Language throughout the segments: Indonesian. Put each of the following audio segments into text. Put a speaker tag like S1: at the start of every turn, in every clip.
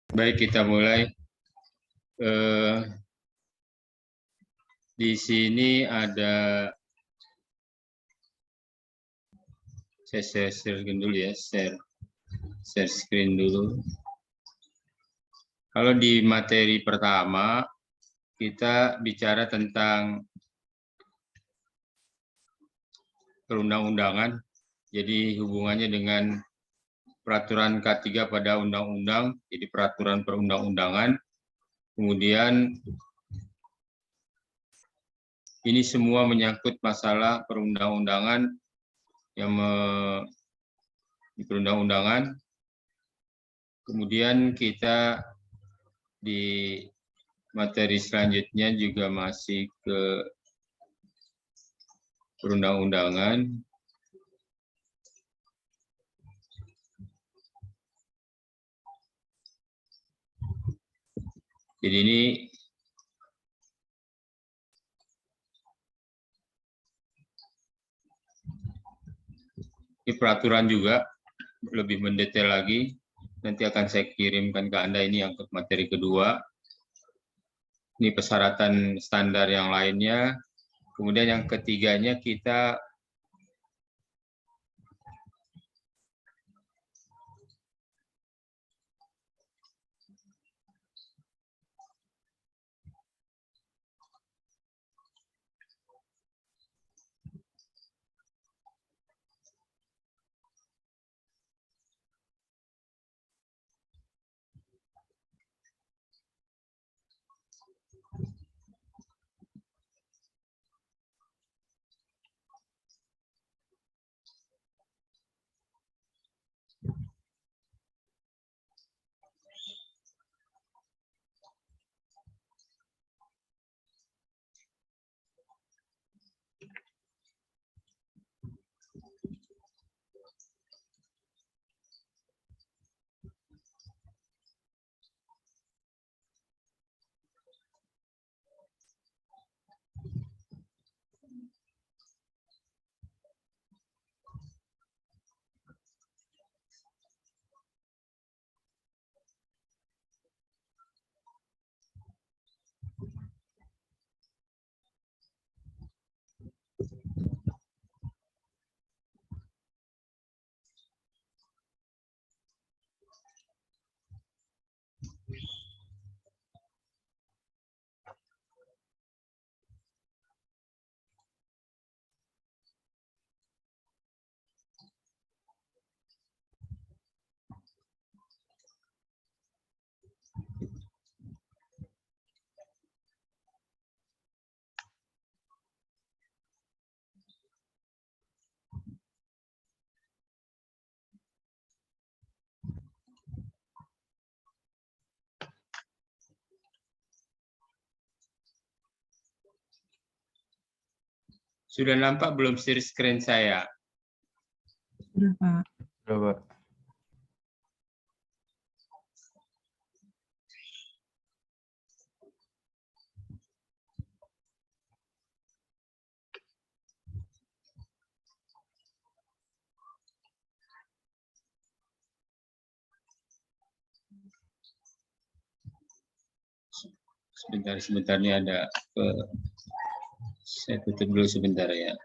S1: Baik, kita mulai. Di sini ada, saya share dulu ya, share screen dulu. Kalau di materi pertama, kita bicara tentang perundang-undangan, jadi hubungannya dengan peraturan K3 pada undang-undang, jadi peraturan perundang-undangan. Kemudian ini semua menyangkut masalah perundang-undangan yang di perundang-undangan. Kemudian kita di materi selanjutnya juga masih ke perundang-undangan. Jadi ini peraturan juga lebih mendetail lagi. Nanti akan saya kirimkan ke Anda, ini yang materi kedua. Ini persyaratan standar yang lainnya. Kemudian yang ketiganya kita sudah nampak belum share screen saya?
S2: Sudah, Pak.
S3: Sudah, Pak.
S1: Sebentar ini ada, saya tutup dulu sebentar ya.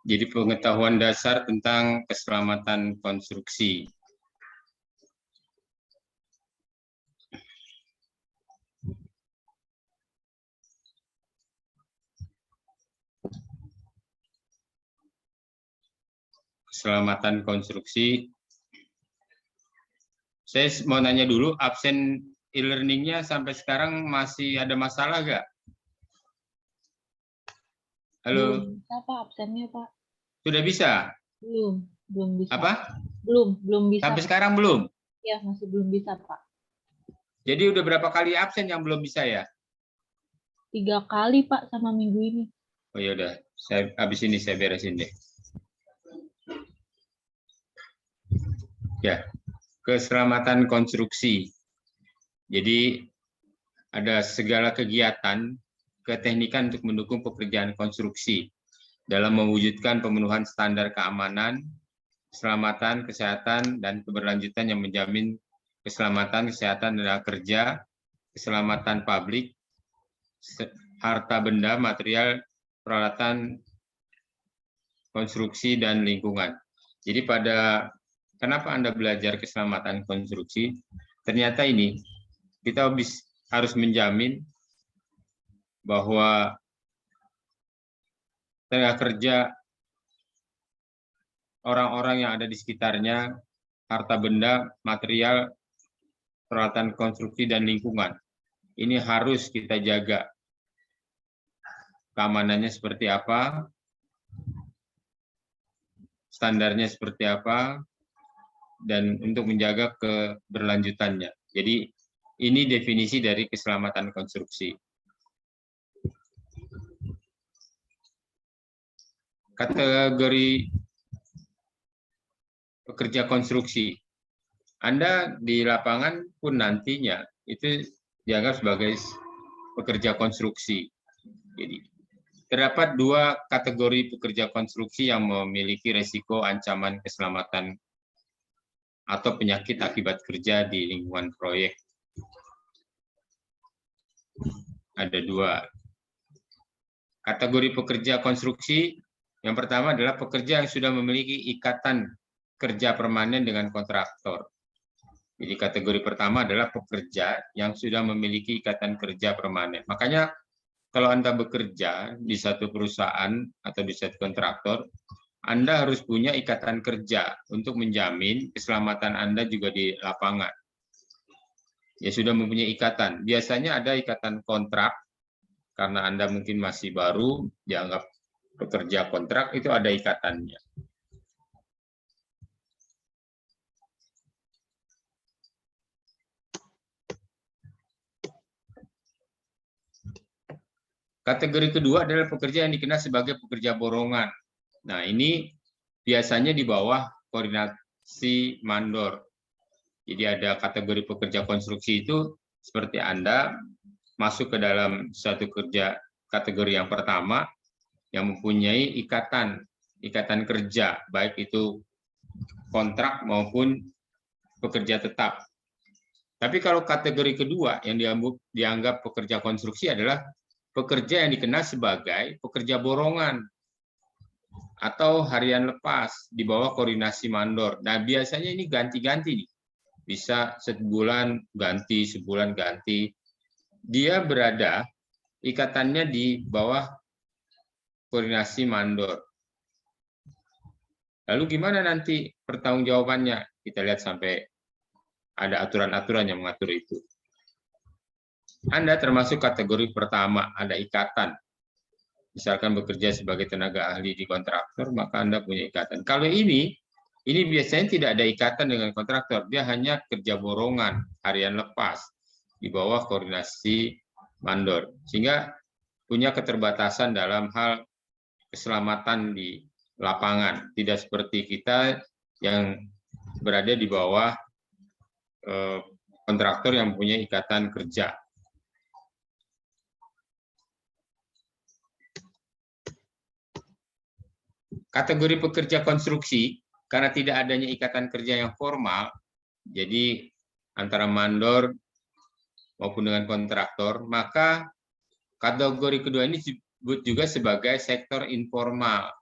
S1: Jadi pengetahuan dasar tentang keselamatan konstruksi. Keselamatan konstruksi. Saya mau nanya dulu, absen e-learningnya sampai sekarang masih ada masalah nggak? Halo,
S3: Belum bisa, Pak, absennya, Pak.
S1: sudah bisa?
S3: Belum bisa.
S1: Apa?
S3: Belum bisa.
S1: Sampai
S3: Pak.
S1: sekarang belum?
S3: Ya, masih belum bisa, Pak.
S1: Jadi udah berapa kali absen yang belum bisa ya?
S3: 3 kali, Pak, sama minggu ini.
S1: Oh ya udah, habis ini saya beresin deh. Ya, keselamatan konstruksi. Jadi ada segala kegiatan keteknikan untuk mendukung pekerjaan konstruksi dalam mewujudkan pemenuhan standar keamanan, keselamatan, kesehatan, dan keberlanjutan yang menjamin keselamatan, kesehatan tenaga kerja, keselamatan publik, harta benda, material, peralatan, konstruksi, dan lingkungan. Jadi kenapa Anda belajar keselamatan konstruksi? Ternyata ini kita harus menjamin bahwa tenaga kerja orang-orang yang ada di sekitarnya, harta benda, material, peralatan konstruksi, dan lingkungan. Ini harus kita jaga. Keamanannya seperti apa, standarnya seperti apa, dan untuk menjaga keberlanjutannya. Jadi ini definisi dari keselamatan konstruksi. Kategori pekerja konstruksi. Anda di lapangan pun nantinya itu dianggap sebagai pekerja konstruksi. Jadi terdapat 2 kategori pekerja konstruksi yang memiliki resiko ancaman keselamatan atau penyakit akibat kerja di lingkungan proyek. Ada 2. Kategori pekerja konstruksi yang pertama adalah pekerja yang sudah memiliki ikatan kerja permanen dengan kontraktor. Jadi kategori pertama adalah pekerja yang sudah memiliki ikatan kerja permanen. Makanya kalau Anda bekerja di satu perusahaan atau di satu kontraktor, Anda harus punya ikatan kerja untuk menjamin keselamatan Anda juga di lapangan. Ya sudah mempunyai ikatan. Biasanya ada ikatan kontrak, karena Anda mungkin masih baru, dianggap pekerja kontrak, itu ada ikatannya. Kategori kedua adalah pekerja yang dikenal sebagai pekerja borongan. Nah, ini biasanya di bawah koordinasi mandor. Jadi ada kategori pekerja konstruksi itu seperti Anda masuk ke dalam suatu kategori yang pertama yang mempunyai ikatan kerja, baik itu kontrak maupun pekerja tetap. Tapi kalau kategori kedua yang dianggap pekerja konstruksi adalah pekerja yang dikenal sebagai pekerja borongan atau harian lepas di bawah koordinasi mandor. Nah, biasanya ini ganti-ganti nih. Bisa sebulan ganti, sebulan ganti. Dia berada ikatannya di bawah koordinasi mandor. Lalu gimana nanti pertanggungjawabannya? Kita lihat sampai ada aturan-aturan yang mengatur itu. Anda termasuk kategori pertama, ada ikatan. Misalkan bekerja sebagai tenaga ahli di kontraktor, maka Anda punya ikatan. Kalau ini biasanya tidak ada ikatan dengan kontraktor, dia hanya kerja borongan, harian lepas, di bawah koordinasi mandor. Sehingga punya keterbatasan dalam hal keselamatan di lapangan. Tidak seperti kita yang berada di bawah kontraktor yang punya ikatan kerja. Kategori pekerja konstruksi, karena tidak adanya ikatan kerja yang formal, jadi antara mandor maupun dengan kontraktor, maka kategori kedua ini disebut juga sebagai sektor informal.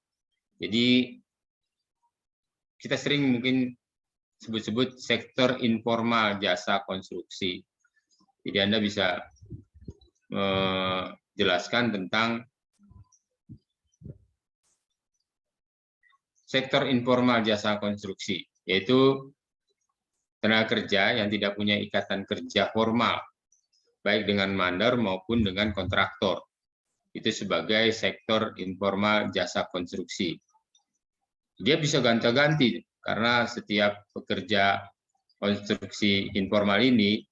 S1: Jadi kita sering mungkin sebut-sebut sektor informal jasa konstruksi. Jadi Anda bisa menjelaskan tentang sektor informal jasa konstruksi, yaitu tenaga kerja yang tidak punya ikatan kerja formal, baik dengan mandor maupun dengan kontraktor. Itu sebagai sektor informal jasa konstruksi. Dia bisa ganti-ganti, karena setiap pekerja konstruksi informal ini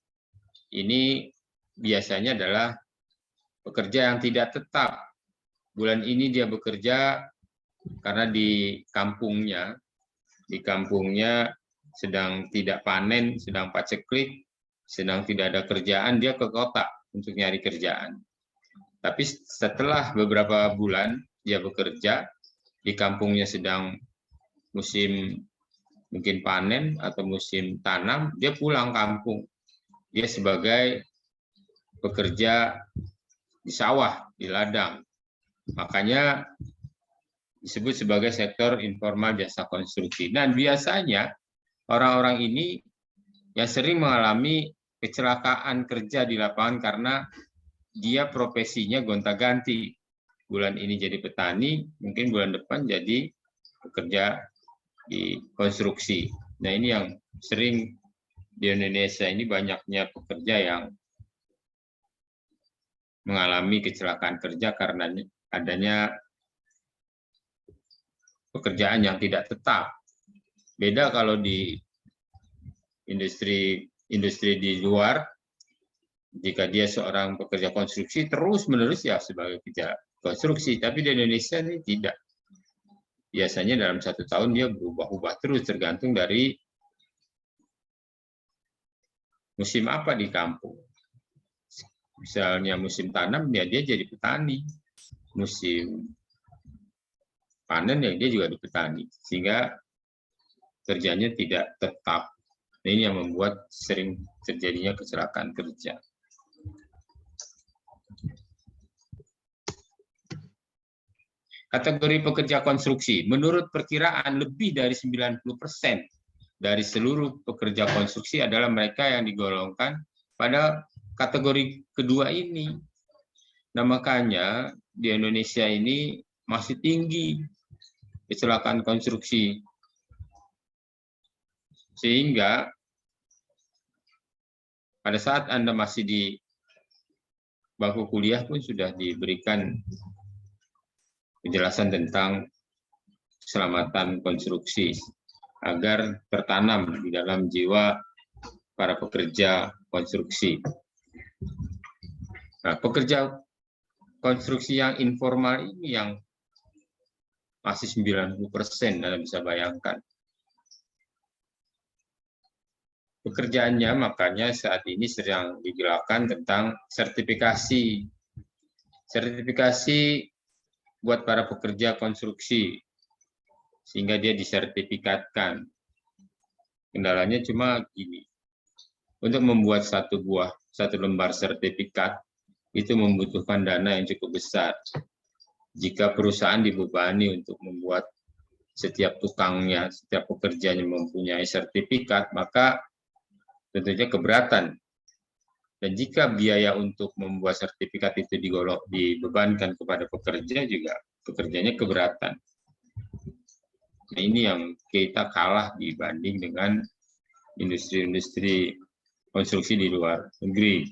S1: biasanya adalah pekerja yang tidak tetap. Bulan ini dia bekerja karena di kampungnya sedang tidak panen, sedang paceklik, sedang tidak ada kerjaan, dia ke kota untuk nyari kerjaan. Tapi setelah beberapa bulan dia bekerja, di kampungnya sedang musim mungkin panen atau musim tanam, dia pulang kampung. Dia sebagai pekerja di sawah, di ladang. Makanya disebut sebagai sektor informal jasa konstruksi. Dan biasanya orang-orang ini yang sering mengalami kecelakaan kerja di lapangan karena dia profesinya gonta-ganti. Bulan ini jadi petani, mungkin bulan depan jadi pekerja di konstruksi. Nah, ini yang sering di Indonesia ini banyaknya pekerja yang mengalami kecelakaan kerja karena adanya pekerjaan yang tidak tetap. Beda kalau di industri di luar, jika dia seorang pekerja konstruksi terus-menerus ya sebagai pekerja konstruksi, tapi di Indonesia ini tidak. Biasanya dalam 1 tahun dia berubah-ubah terus tergantung dari musim apa di kampung. Misalnya musim tanam ya dia jadi petani, musim panen ya dia juga di petani, sehingga kerjanya tidak tetap. Nah, ini yang membuat sering terjadinya kecelakaan kerja. Kategori pekerja konstruksi, menurut perkiraan lebih dari 90% dari seluruh pekerja konstruksi adalah mereka yang digolongkan pada kategori kedua ini. Nah, makanya di Indonesia ini masih tinggi kecelakaan konstruksi. Sehingga pada saat Anda masih di bangku kuliah pun sudah diberikan penjelasan tentang keselamatan konstruksi agar tertanam di dalam jiwa para pekerja konstruksi. Nah, pekerja konstruksi yang informal ini yang masih 90%, Anda bisa bayangkan. Pekerjaannya makanya saat ini sedang digelarkan tentang sertifikasi. Sertifikasi buat para pekerja konstruksi, sehingga dia disertifikatkan. Kendalanya cuma gini, untuk membuat satu lembar sertifikat, itu membutuhkan dana yang cukup besar. Jika perusahaan dibebani untuk membuat setiap tukangnya, setiap pekerjanya mempunyai sertifikat, maka tentunya keberatan. Dan jika biaya untuk membuat sertifikat itu dibebankan kepada pekerja, juga pekerjanya keberatan. Nah, ini yang kita kalah dibanding dengan industri-industri konstruksi di luar negeri.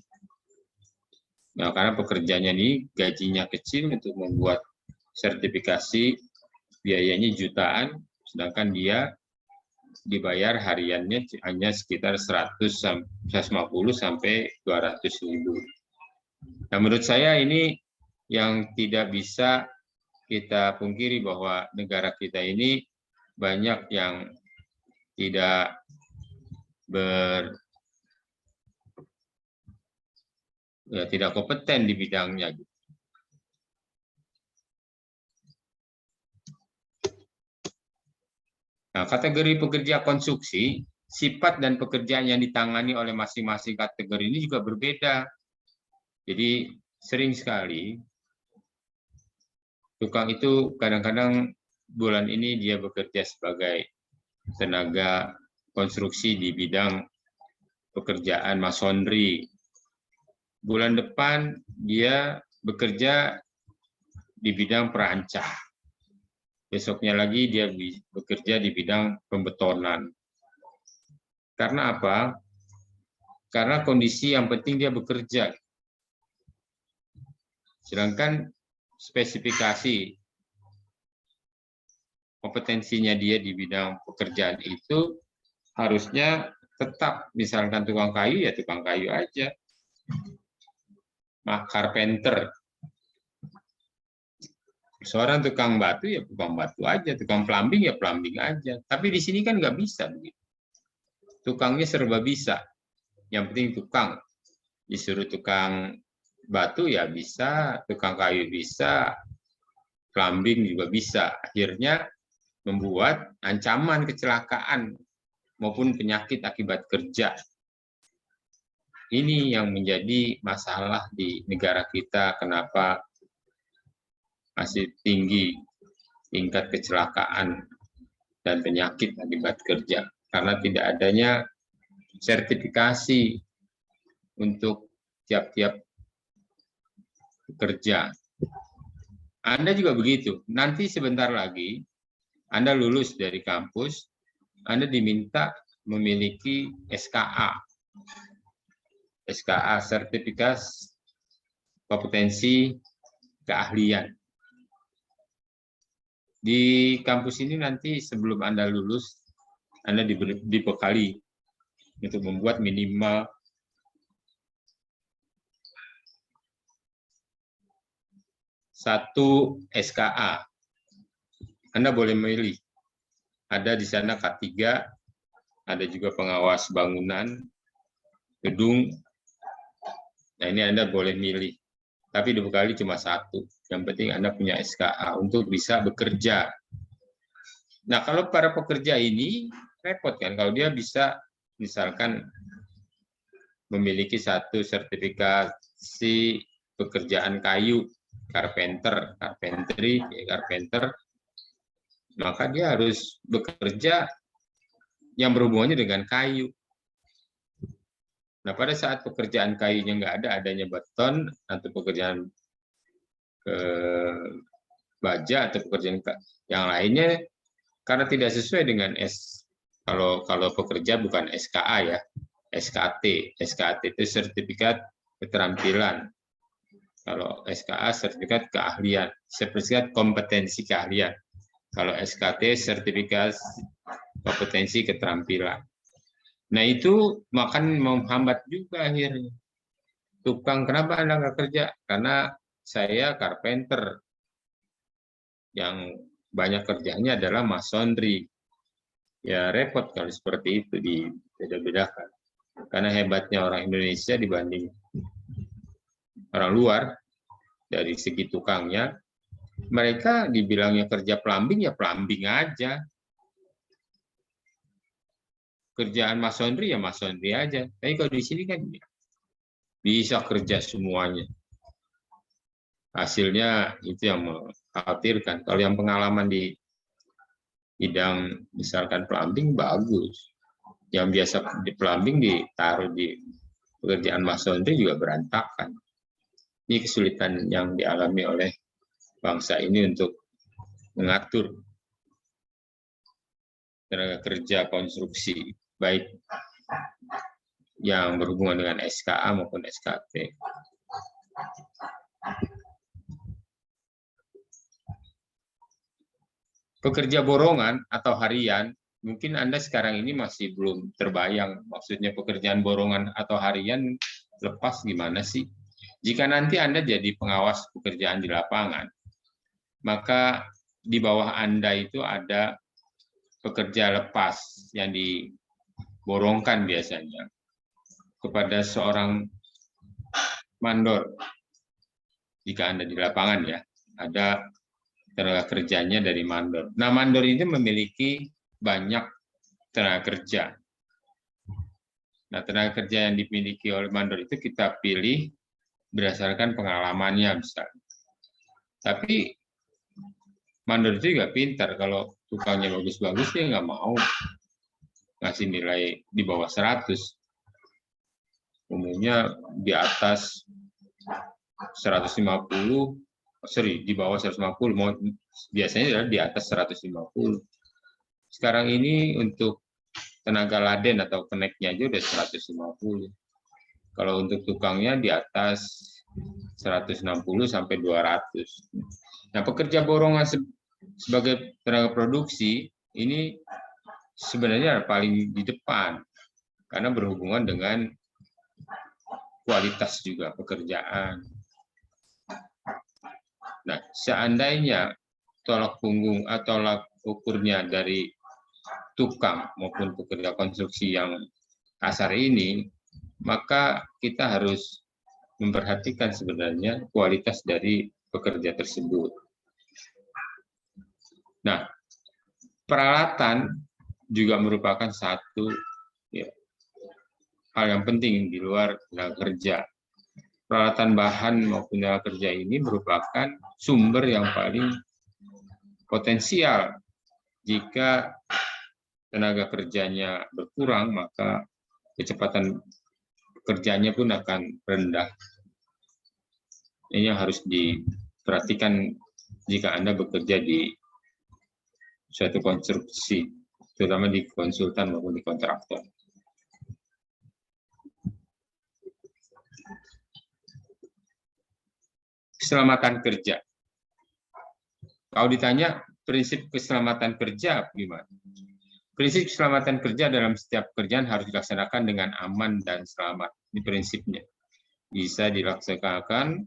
S1: Nah, karena pekerjanya ini gajinya kecil untuk membuat sertifikasi, biayanya jutaan, sedangkan dia dibayar hariannya hanya sekitar 150 sampai 200 ribu. Nah, menurut saya ini yang tidak bisa kita pungkiri bahwa negara kita ini banyak yang tidak tidak kompeten di bidangnya. Nah, kategori pekerja konstruksi, sifat dan pekerjaan yang ditangani oleh masing-masing kategori ini juga berbeda. Jadi sering sekali tukang itu kadang-kadang bulan ini dia bekerja sebagai tenaga konstruksi di bidang pekerjaan masonry. Bulan depan dia bekerja di bidang perancang. Besoknya lagi dia bekerja di bidang pembetonan. Karena apa? Karena kondisi yang penting dia bekerja. Sedangkan spesifikasi kompetensinya dia di bidang pekerjaan itu harusnya tetap, misalkan tukang kayu ya tukang kayu aja. Nah, carpenter. Seorang tukang batu ya tukang batu aja, tukang plumbing ya plumbing aja. Tapi di sini kan nggak bisa begitu. Tukangnya serba bisa. Yang penting tukang. Disuruh tukang batu ya bisa, tukang kayu bisa, plumbing juga bisa. Akhirnya membuat ancaman kecelakaan maupun penyakit akibat kerja. Ini yang menjadi masalah di negara kita, kenapa masih tinggi tingkat kecelakaan dan penyakit akibat kerja. Karena tidak adanya sertifikasi untuk tiap-tiap pekerja. Anda juga begitu. Nanti sebentar lagi Anda lulus dari kampus, Anda diminta memiliki SKA. SKA, sertifikat kompetensi keahlian. Di kampus ini nanti sebelum Anda lulus, Anda dibekali untuk membuat minimal 1 SKA. Anda boleh memilih. Ada di sana K3, ada juga pengawas bangunan, gedung. Nah, ini Anda boleh milih. Tapi dibekali cuma 1. Yang penting Anda punya SKA untuk bisa bekerja. Nah, kalau para pekerja ini repot kan kalau dia bisa misalkan memiliki 1 sertifikasi pekerjaan kayu, carpenter, maka dia harus bekerja yang berhubungannya dengan kayu. Nah, pada saat pekerjaan kayunya nggak ada, adanya beton atau pekerjaan baja atau pekerjaan yang lainnya, karena tidak sesuai dengan kalau pekerja bukan SKA ya, SKT. SKT itu sertifikat keterampilan. Kalau SKA sertifikat keahlian, sertifikat kompetensi keahlian. Kalau SKT sertifikat kompetensi keterampilan. Nah, itu makan menghambat juga akhirnya. Tukang, kenapa Anda nggak kerja? Karena saya carpenter. Yang banyak kerjanya adalah masonry. Ya repot kalau seperti itu dibeda-bedakan. Karena hebatnya orang Indonesia dibanding orang luar, dari segi tukangnya, mereka dibilangnya kerja plumbing, ya plumbing aja. Kerjaan masonry, ya masonry aja. Tapi kalau di sini kan bisa kerja semuanya. Hasilnya itu yang mengkhawatirkan. Kalau yang pengalaman di bidang misalkan plumbing, bagus. Yang biasa di plumbing ditaruh di pekerjaan masonry juga berantakan. Ini kesulitan yang dialami oleh bangsa ini untuk mengatur tenaga kerja konstruksi, baik yang berhubungan dengan SKA maupun SKT. Pekerja borongan atau harian, mungkin Anda sekarang ini masih belum terbayang maksudnya pekerjaan borongan atau harian lepas gimana sih? Jika nanti Anda jadi pengawas pekerjaan di lapangan, maka di bawah Anda itu ada pekerja lepas yang diborongkan biasanya kepada seorang mandor. Jika Anda di lapangan ya, ada tenaga kerjanya dari mandor. Nah, mandor ini memiliki banyak tenaga kerja. Nah, tenaga kerja yang dimiliki oleh mandor itu kita pilih berdasarkan pengalamannya misalnya. Tapi mandor itu juga pintar, kalau tukangnya bagus-bagus dia nggak mau ngasih nilai di bawah 100. Umumnya di atas 150, di bawah 150, biasanya adalah di atas 150. Sekarang ini untuk tenaga laden atau keneknya aja udah 150. Kalau untuk tukangnya di atas 160 sampai 200. Nah, pekerja borongan sebagai tenaga produksi ini sebenarnya paling di depan karena berhubungan dengan kualitas juga pekerjaan. Nah, seandainya tolak punggung atau tolak ukurnya dari tukang maupun pekerja konstruksi yang kasar ini, maka kita harus memperhatikan sebenarnya kualitas dari pekerja tersebut. Nah, peralatan juga merupakan satu hal yang penting di luar tenaga kerja. Peralatan bahan maupun tenaga kerja ini merupakan sumber yang paling potensial. Jika tenaga kerjanya berkurang, maka kecepatan kerjanya pun akan rendah. Ini yang harus diperhatikan jika Anda bekerja di suatu konstruksi, terutama di konsultan maupun di kontraktor. Keselamatan kerja. Kalau ditanya prinsip keselamatan kerja gimana? Prinsip keselamatan kerja dalam setiap pekerjaan harus dilaksanakan dengan aman dan selamat. Ini prinsipnya. Bisa dilaksanakan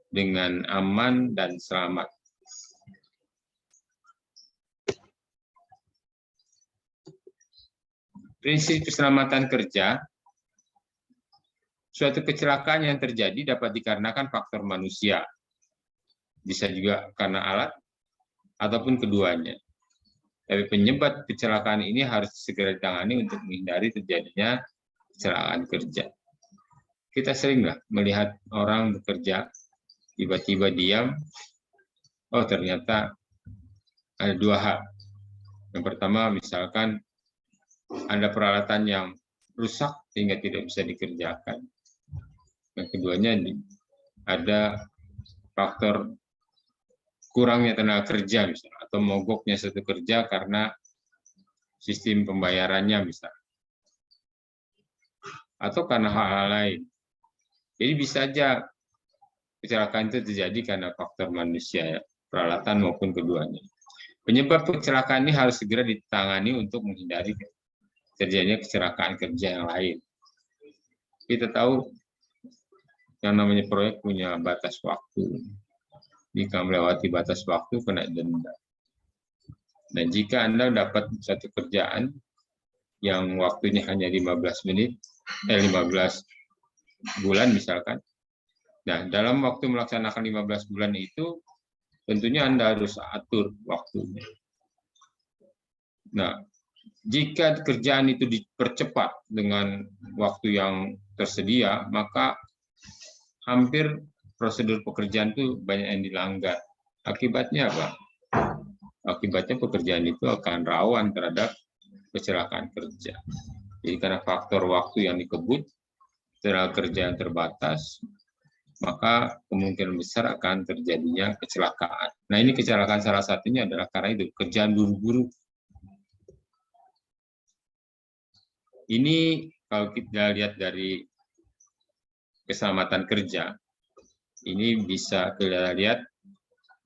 S1: dengan aman dan selamat. Prinsip keselamatan kerja, suatu kecelakaan yang terjadi dapat dikarenakan faktor manusia. Bisa juga karena alat, ataupun keduanya. Tapi penyebab kecelakaan ini harus segera ditangani untuk menghindari terjadinya kecelakaan kerja. Kita seringlah melihat orang bekerja, tiba-tiba diam, oh ternyata ada dua hal. Yang pertama, misalkan ada peralatan yang rusak sehingga tidak bisa dikerjakan. Yang keduanya, ada faktor kurangnya tenaga kerja misalnya, atau mogoknya suatu kerja karena sistem pembayarannya misalnya, atau karena hal-hal lain. Jadi bisa saja kecelakaan itu terjadi karena faktor manusia, ya, peralatan maupun keduanya. Penyebab kecelakaan ini harus segera ditangani untuk menghindari terjadinya kecelakaan kerja yang lain. Kita tahu yang namanya proyek punya batas waktu. Jika melewati batas waktu, kena denda. Dan jika Anda dapat satu kerjaan yang waktunya hanya 15 bulan misalkan, nah dalam waktu melaksanakan 15 bulan itu, tentunya Anda harus atur waktunya. Nah, jika kerjaan itu dipercepat dengan waktu yang tersedia, maka hampir prosedur pekerjaan itu banyak yang dilanggar. Akibatnya apa? Akibatnya pekerjaan itu akan rawan terhadap kecelakaan kerja. Jadi karena faktor waktu yang dikebut, tenaga kerja yang terbatas, maka kemungkinan besar akan terjadinya kecelakaan. Nah, ini kecelakaan salah satunya adalah karena itu, kerjaan buru-buru. Ini kalau kita lihat dari keselamatan kerja, ini bisa kita lihat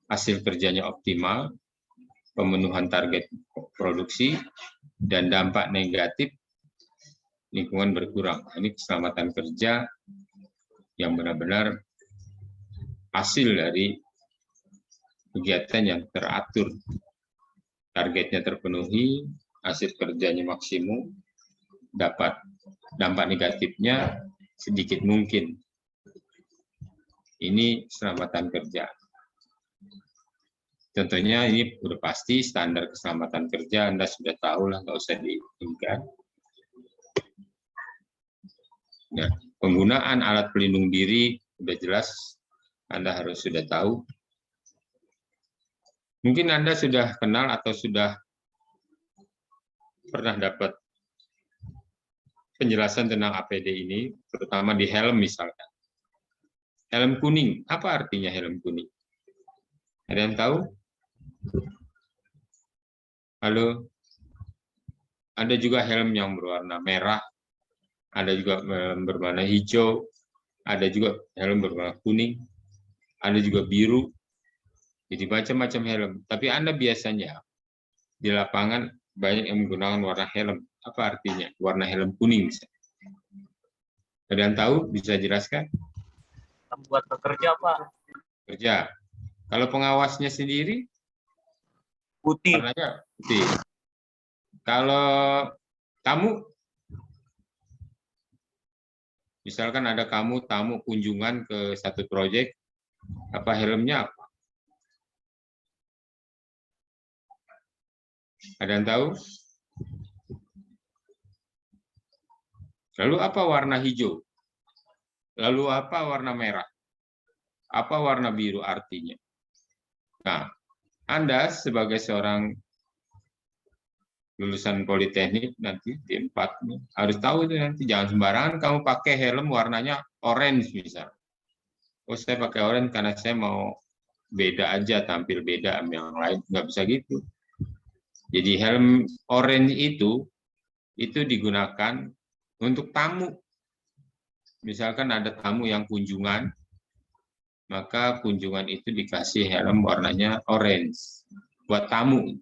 S1: hasil kerjanya optimal, pemenuhan target produksi, dan dampak negatif lingkungan berkurang. Ini keselamatan kerja yang benar-benar hasil dari kegiatan yang teratur. Targetnya terpenuhi, hasil kerjanya maksimum, dapat dampak negatifnya sedikit mungkin. Ini keselamatan kerja. Tentunya ini sudah pasti standar keselamatan kerja, Anda sudah tahu lah, nggak usah diingat. Nah, penggunaan alat pelindung diri sudah jelas, Anda harus sudah tahu. Mungkin Anda sudah kenal atau sudah pernah dapat penjelasan tentang APD ini, terutama di helm misalkan. Helm kuning, apa artinya helm kuning? Ada yang tahu? Halo? Ada juga helm yang berwarna merah, ada juga helm berwarna hijau, ada juga helm berwarna kuning, ada juga biru. Jadi macam-macam helm. Tapi Anda biasanya di lapangan banyak yang menggunakan warna helm. Apa artinya? Warna helm kuning misalnya. Ada yang tahu? Bisa jelaskan?
S4: Buat pekerja, Pak.
S1: Kerja. Kalau pengawasnya sendiri,
S4: Putih.
S1: warnanya putih. Kalau tamu, misalkan ada tamu kunjungan ke satu proyek, apa helmnya apa? Ada yang tahu? Lalu apa warna hijau? Lalu apa warna merah? Apa warna biru artinya? Nah, Anda sebagai seorang lulusan politeknik nanti D4 harus tahu itu nanti, jangan sembarangan kamu pakai helm warnanya orange misal. Oh, saya pakai orange karena saya mau beda aja, tampil beda sama yang lain. Nggak bisa gitu. Jadi helm orange itu digunakan untuk tamu. Misalkan ada tamu yang kunjungan, maka kunjungan itu dikasih helm warnanya orange buat tamu.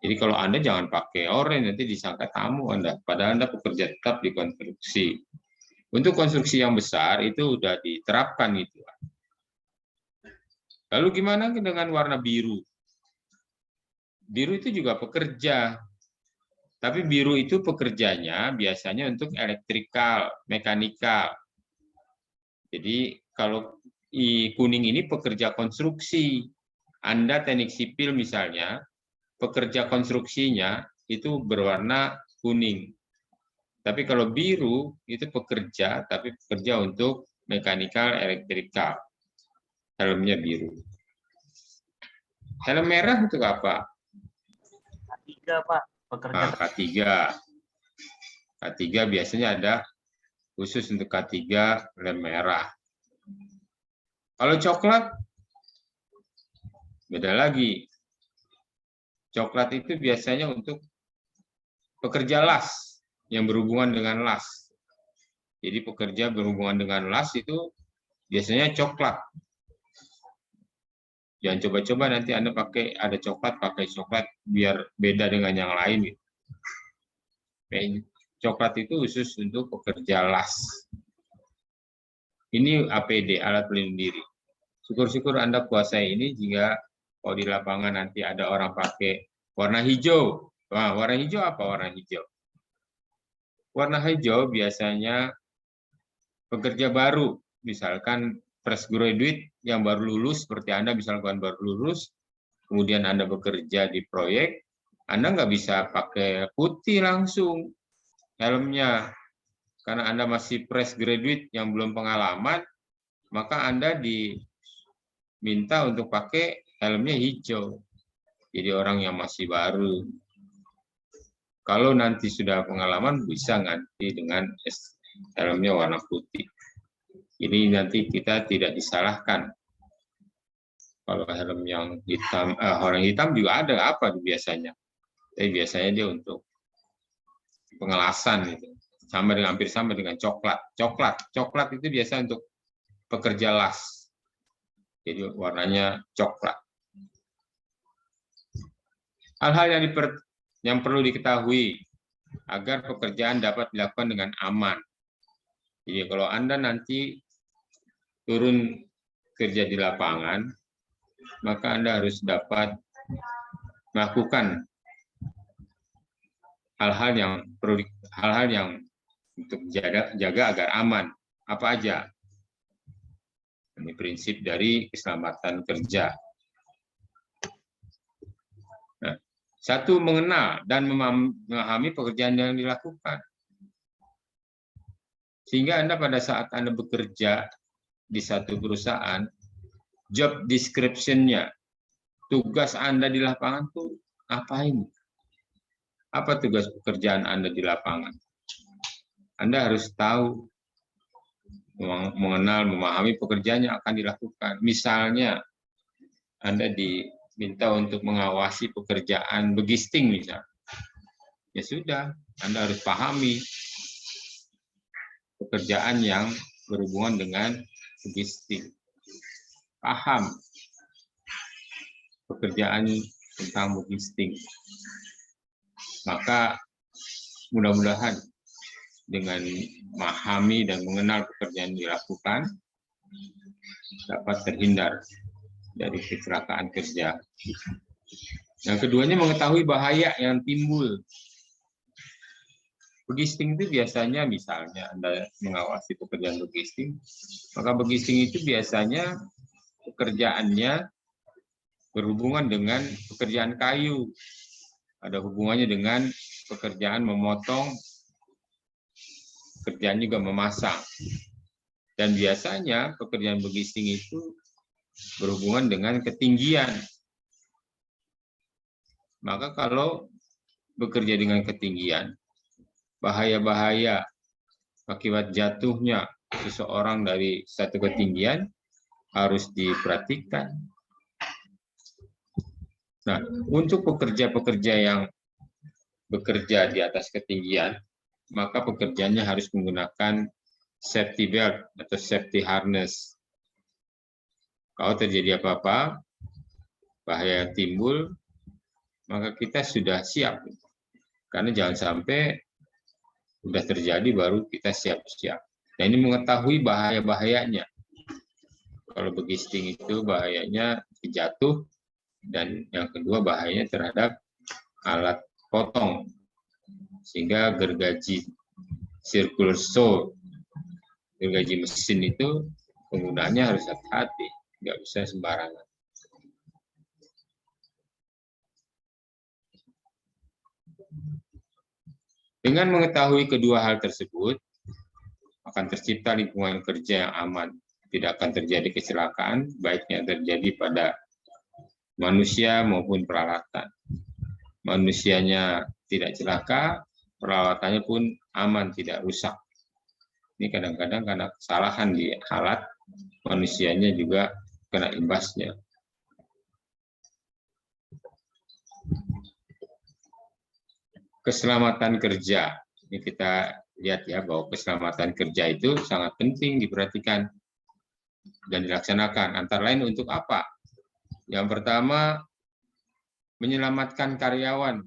S1: Jadi kalau Anda jangan pakai orange, nanti disangka tamu Anda. Padahal Anda pekerja tetap di konstruksi. Untuk konstruksi yang besar itu sudah diterapkan itu. Lalu gimana dengan warna biru? Biru itu juga pekerja. Tapi biru itu pekerjanya biasanya untuk elektrikal, mekanikal. Jadi kalau kuning ini pekerja konstruksi. Anda teknik sipil misalnya, pekerja konstruksinya itu berwarna kuning. Tapi kalau biru itu pekerja, tapi pekerja untuk mekanikal, elektrikal. Helmnya biru. Helm merah untuk apa?
S4: K3, Pak. Pekerja.
S1: Nah, K3. K3 biasanya ada khusus untuk K3 helm merah. Kalau coklat, beda lagi. Coklat itu biasanya untuk pekerja las yang berhubungan dengan las. Jadi pekerja berhubungan dengan las itu biasanya coklat. Jangan coba-coba nanti Anda pakai coklat biar beda dengan yang lain. Coklat itu khusus untuk pekerja las. Ini APD, alat pelindung diri. Syukur-syukur Anda kuasai ini, jika kalau di lapangan nanti ada orang pakai warna hijau. Wah, warna hijau apa warna hijau? Warna hijau biasanya pekerja baru, misalkan fresh graduate yang baru lulus, seperti Anda misalkan baru lulus, kemudian Anda bekerja di proyek, Anda nggak bisa pakai putih langsung helmnya, karena Anda masih fresh graduate yang belum pengalaman, maka Anda diminta untuk pakai helmnya hijau. Jadi orang yang masih baru. Kalau nanti sudah pengalaman, bisa ganti dengan helmnya warna putih. Ini nanti kita tidak disalahkan. Kalau helm yang hitam, warna hitam juga ada apa biasanya. Tapi biasanya dia untuk pengelasan itu. Hampir sama dengan coklat. Coklat itu biasa untuk pekerja las. Jadi warnanya coklat. Hal-hal yang perlu diketahui agar pekerjaan dapat dilakukan dengan aman. Jadi kalau Anda nanti turun kerja di lapangan, maka Anda harus dapat melakukan hal-hal yang untuk jaga agar aman. Apa aja? Ini prinsip dari keselamatan kerja. Nah, satu, mengenal dan memahami pekerjaan yang dilakukan. Sehingga Anda pada saat Anda bekerja di satu perusahaan, job description-nya, tugas Anda di lapangan tuh apain? Apa tugas pekerjaan Anda di lapangan? Anda harus tahu, mengenal, memahami pekerjaan yang akan dilakukan. Misalnya, Anda diminta untuk mengawasi pekerjaan begisting misalnya. ya sudah, Anda harus pahami pekerjaan yang berhubungan dengan logistik. Paham pekerjaan tentang logistik. Maka mudah-mudahan dengan memahami dan mengenal pekerjaan yang dilakukan, dapat terhindar dari kecelakaan kerja. Yang keduanya, mengetahui bahaya yang timbul. Logistik itu biasanya, misalnya Anda mengawasi pekerjaan logistik, maka logistik itu biasanya pekerjaannya berhubungan dengan pekerjaan kayu. Ada hubungannya dengan pekerjaan memotong, pekerjaan juga memasang. Dan biasanya pekerjaan logistik itu berhubungan dengan ketinggian. Maka kalau bekerja dengan ketinggian, bahaya-bahaya akibat jatuhnya seseorang dari satu ketinggian harus diperhatikan. Nah, untuk pekerja-pekerja yang bekerja di atas ketinggian, maka pekerjaannya harus menggunakan safety belt atau safety harness. Kalau terjadi apa-apa, bahaya timbul, maka kita sudah siap. Karena jangan sampai sudah terjadi baru kita siap-siap. Nah, ini mengetahui bahaya-bahayanya. Kalau logistik itu bahayanya jatuh, dan yang kedua bahayanya terhadap alat potong, sehingga gergaji circular saw, gergaji mesin itu penggunaannya harus hati-hati, nggak bisa sembarangan. Dengan mengetahui kedua hal tersebut, akan tercipta lingkungan kerja yang aman. Tidak akan terjadi kecelakaan, baiknya terjadi pada manusia maupun peralatan. Manusianya tidak celaka, peralatannya pun aman, tidak rusak. Ini kadang-kadang karena kesalahan di alat, manusianya juga kena imbasnya. Keselamatan kerja. Ini kita lihat ya, bahwa keselamatan kerja itu sangat penting diperhatikan dan dilaksanakan. Antara lain untuk apa? Yang pertama, menyelamatkan karyawan.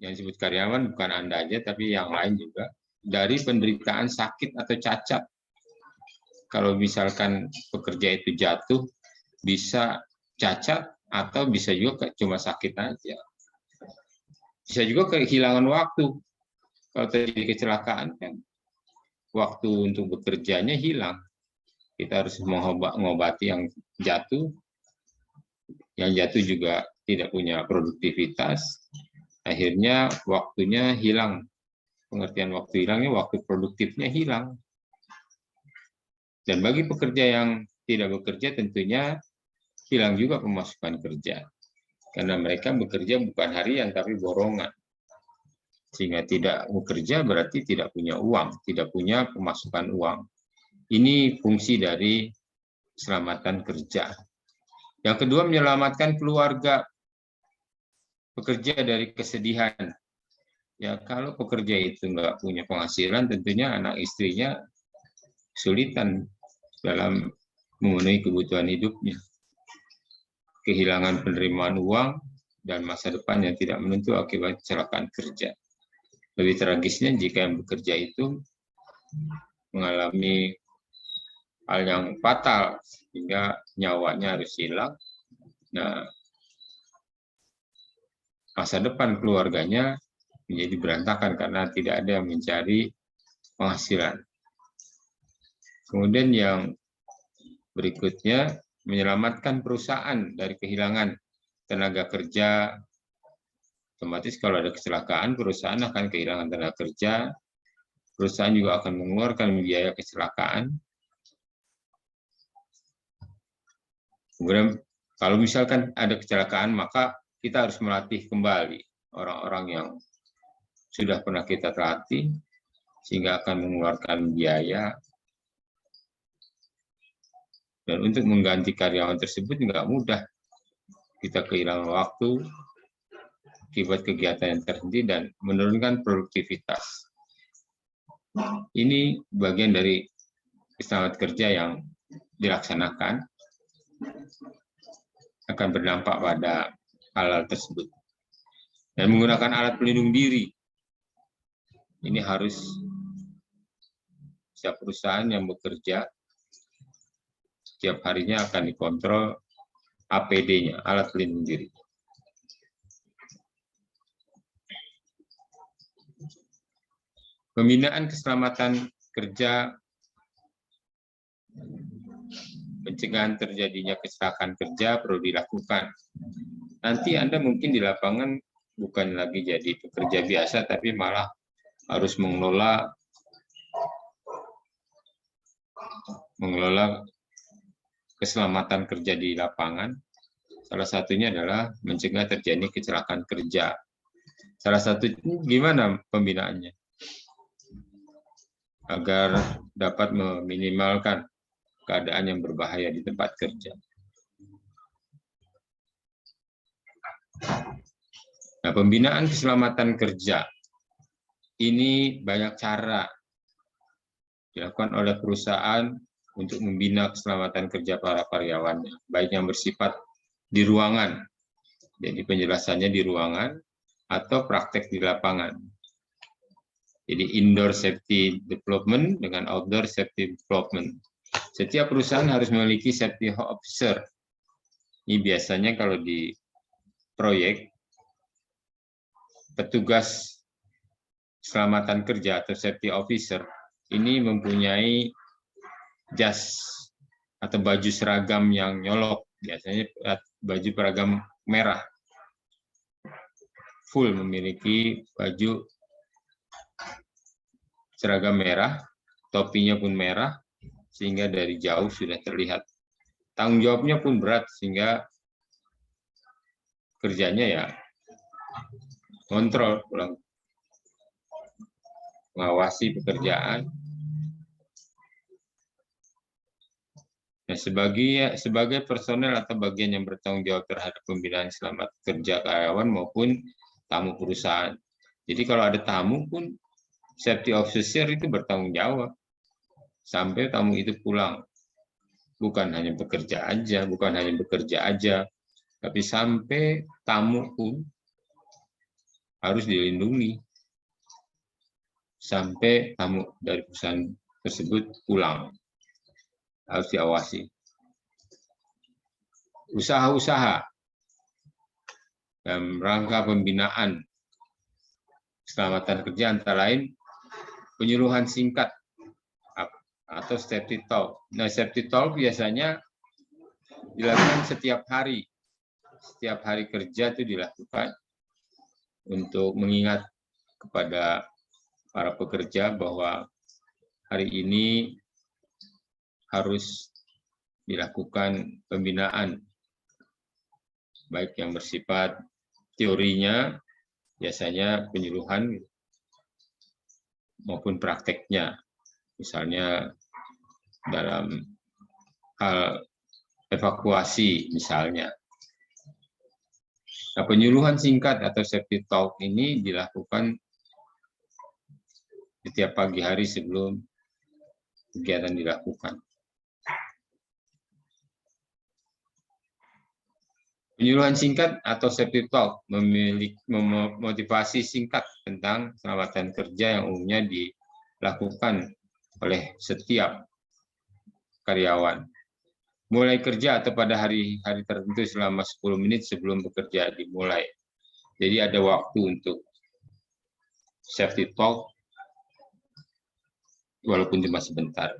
S1: Yang disebut karyawan bukan Anda aja, tapi yang lain juga. Dari penderitaan sakit atau cacat. Kalau misalkan pekerja itu jatuh, bisa cacat atau bisa juga cuma sakit aja. Bisa juga kehilangan waktu. Kalau terjadi kecelakaan, kan waktu untuk bekerjanya hilang. Kita harus mengobati yang jatuh. Yang jatuh juga tidak punya produktivitas. Akhirnya waktunya hilang. Pengertian waktu hilangnya, waktu produktifnya hilang. Dan bagi pekerja yang tidak bekerja tentunya hilang juga pemasukan kerja. Karena mereka bekerja bukan harian tapi borongan. Sehingga tidak bekerja berarti tidak punya uang, tidak punya pemasukan uang. Ini fungsi dari keselamatan kerja. Yang kedua, menyelamatkan keluarga pekerja dari kesedihan. Ya, kalau pekerja itu nggak punya penghasilan, tentunya anak istrinya kesulitan dalam memenuhi kebutuhan hidupnya. Kehilangan penerimaan uang dan masa depan yang tidak menentu akibat kecelakaan kerja. Lebih tragisnya jika yang bekerja itu mengalami hal yang fatal sehingga nyawanya harus hilang. Nah, masa depan keluarganya menjadi berantakan karena tidak ada yang mencari penghasilan. Kemudian yang berikutnya, menyelamatkan perusahaan dari kehilangan tenaga kerja. Otomatis kalau ada kecelakaan, perusahaan akan kehilangan tenaga kerja. Perusahaan juga akan mengeluarkan biaya kecelakaan. Kemudian kalau misalkan ada kecelakaan, maka kita harus melatih kembali orang-orang yang sudah pernah kita latih, sehingga akan mengeluarkan biaya. Dan untuk mengganti karyawan tersebut nggak mudah. Kita kehilangan waktu, akibat kegiatan yang terhenti dan menurunkan produktivitas. Ini bagian dari keselamatan kerja yang dilaksanakan akan berdampak pada hal tersebut. Dan menggunakan alat pelindung diri. Ini harus setiap perusahaan yang bekerja setiap harinya akan dikontrol APD-nya, alat pelindung diri. Pembinaan keselamatan kerja, pencegahan terjadinya kecelakaan kerja perlu dilakukan. Nanti Anda mungkin di lapangan bukan lagi jadi pekerja biasa, tapi malah harus mengelola keselamatan kerja di lapangan. Salah satunya adalah mencegah terjadi kecelakaan kerja. Salah satunya gimana pembinaannya? Agar dapat meminimalkan keadaan yang berbahaya di tempat kerja. Nah, pembinaan keselamatan kerja ini banyak cara dilakukan oleh perusahaan untuk membina keselamatan kerja para karyawannya, baik yang bersifat di ruangan, jadi penjelasannya di ruangan, atau praktek di lapangan. Jadi indoor safety development dengan outdoor safety development. Setiap perusahaan harus memiliki safety officer. Ini biasanya kalau di proyek, petugas keselamatan kerja atau safety officer ini mempunyai jas atau baju seragam yang nyolok, biasanya baju seragam merah. Full memiliki baju seragam merah, topinya pun merah, sehingga dari jauh sudah terlihat. Tanggung jawabnya pun berat, sehingga kerjanya ya kontrol, mengawasi pekerjaan. Nah, sebagai personel atau bagian yang bertanggung jawab terhadap pembinaan selamat kerja karyawan maupun tamu perusahaan. Jadi kalau ada tamu pun safety officer itu bertanggung jawab sampai tamu itu pulang. Bukan hanya bekerja aja, tapi sampai tamu pun harus dilindungi sampai tamu dari perusahaan tersebut pulang. Harus diawasi. Usaha-usaha dalam rangka pembinaan keselamatan kerja antara lain penyuluhan singkat atau safety talk. Nah, safety talk biasanya dilakukan setiap hari. Setiap hari kerja itu dilakukan untuk mengingat kepada para pekerja bahwa hari ini harus dilakukan pembinaan, baik yang bersifat teorinya, biasanya penyuluhan, maupun prakteknya. Misalnya dalam hal evakuasi misalnya. Nah, penyuluhan singkat atau safety talk ini dilakukan setiap pagi hari sebelum kegiatan dilakukan. Penyuluhan singkat atau safety talk memiliki motivasi singkat tentang keselamatan kerja yang umumnya dilakukan oleh setiap karyawan. Mulai kerja atau pada hari-hari tertentu selama 10 menit sebelum bekerja dimulai. Jadi ada waktu untuk safety talk walaupun cuma sebentar.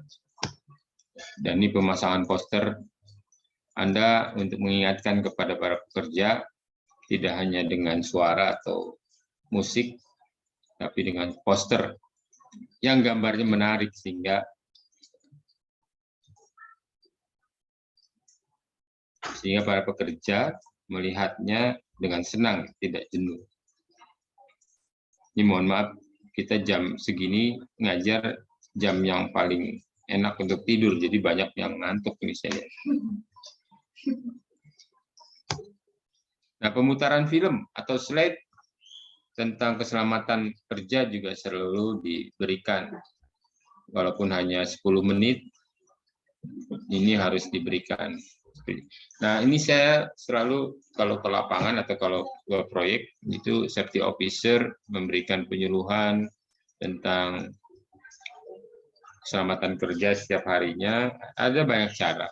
S1: Dan ini pemasangan poster Anda untuk mengingatkan kepada para pekerja tidak hanya dengan suara atau musik, tapi dengan poster yang gambarnya menarik sehingga para pekerja melihatnya dengan senang, tidak jenuh. Ini mohon maaf, kita jam segini ngajar jam yang paling enak untuk tidur, jadi banyak yang ngantuk ini saya lihat. Nah, pemutaran film atau slide tentang keselamatan kerja juga selalu diberikan. Walaupun hanya 10 menit, ini harus diberikan. Nah, ini saya selalu kalau ke lapangan atau kalau ke proyek, itu safety officer memberikan penyuluhan tentang keselamatan kerja setiap harinya. Ada banyak cara.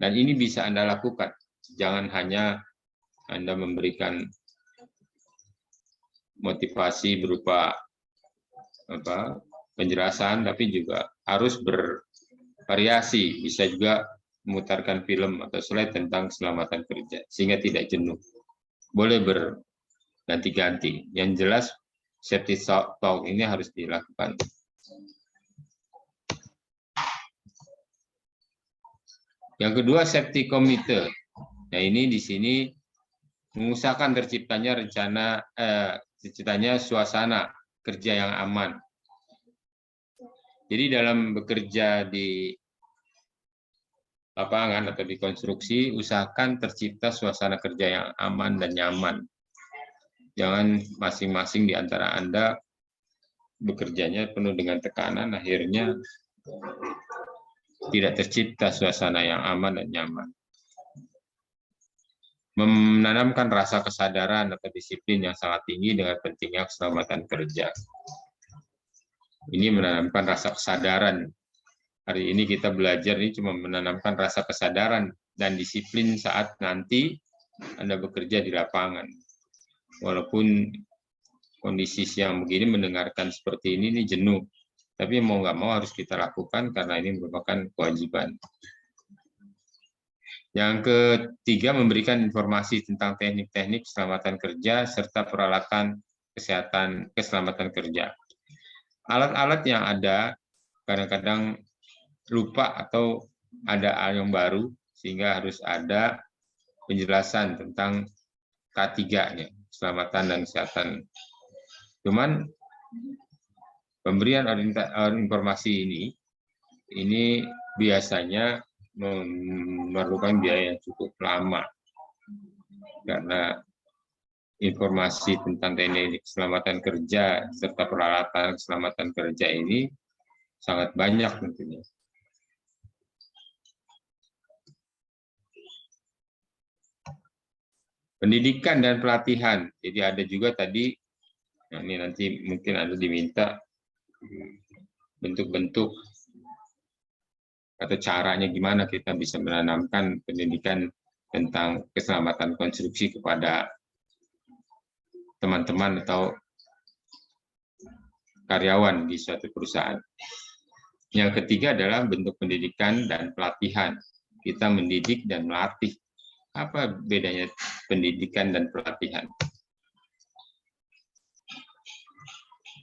S1: Dan ini bisa Anda lakukan. Jangan hanya Anda memberikan motivasi berupa penjelasan, tapi juga harus bervariasi. Bisa juga memutarkan film atau slide tentang keselamatan kerja, sehingga tidak jenuh. Boleh berganti-ganti. Yang jelas, safety talk ini harus dilakukan. Yang kedua, safety committee. Nah, ini di sini mengusahakan terciptanya suasana kerja yang aman. Jadi dalam bekerja di lapangan atau di konstruksi, usahakan tercipta suasana kerja yang aman dan nyaman. Jangan masing-masing di antara Anda bekerjanya penuh dengan tekanan, akhirnya tidak tercipta suasana yang aman dan nyaman. Menanamkan rasa kesadaran atau disiplin yang sangat tinggi dengan pentingnya keselamatan kerja. Ini menanamkan rasa kesadaran. Hari ini kita belajar ini cuma menanamkan rasa kesadaran dan disiplin saat nanti Anda bekerja di lapangan. Walaupun kondisi siang begini mendengarkan seperti ini jenuh. Tapi mau nggak mau harus kita lakukan karena ini merupakan kewajiban. Yang ketiga, memberikan informasi tentang teknik-teknik keselamatan kerja serta peralatan kesehatan keselamatan kerja. Alat-alat yang ada kadang-kadang lupa atau ada yang baru, sehingga harus ada penjelasan tentang K3-nya, keselamatan dan kesehatan. Cuman pemberian informasi ini biasanya memerlukan biaya yang cukup lama, karena informasi tentang teknik keselamatan kerja serta peralatan keselamatan kerja ini sangat banyak tentunya. Pendidikan dan pelatihan. Jadi ada juga tadi, ini nanti mungkin Anda diminta bentuk-bentuk atau caranya gimana kita bisa menanamkan pendidikan tentang keselamatan konstruksi kepada teman-teman atau karyawan di suatu perusahaan. Yang ketiga adalah bentuk pendidikan dan pelatihan. Kita mendidik dan melatih. Apa bedanya pendidikan dan pelatihan?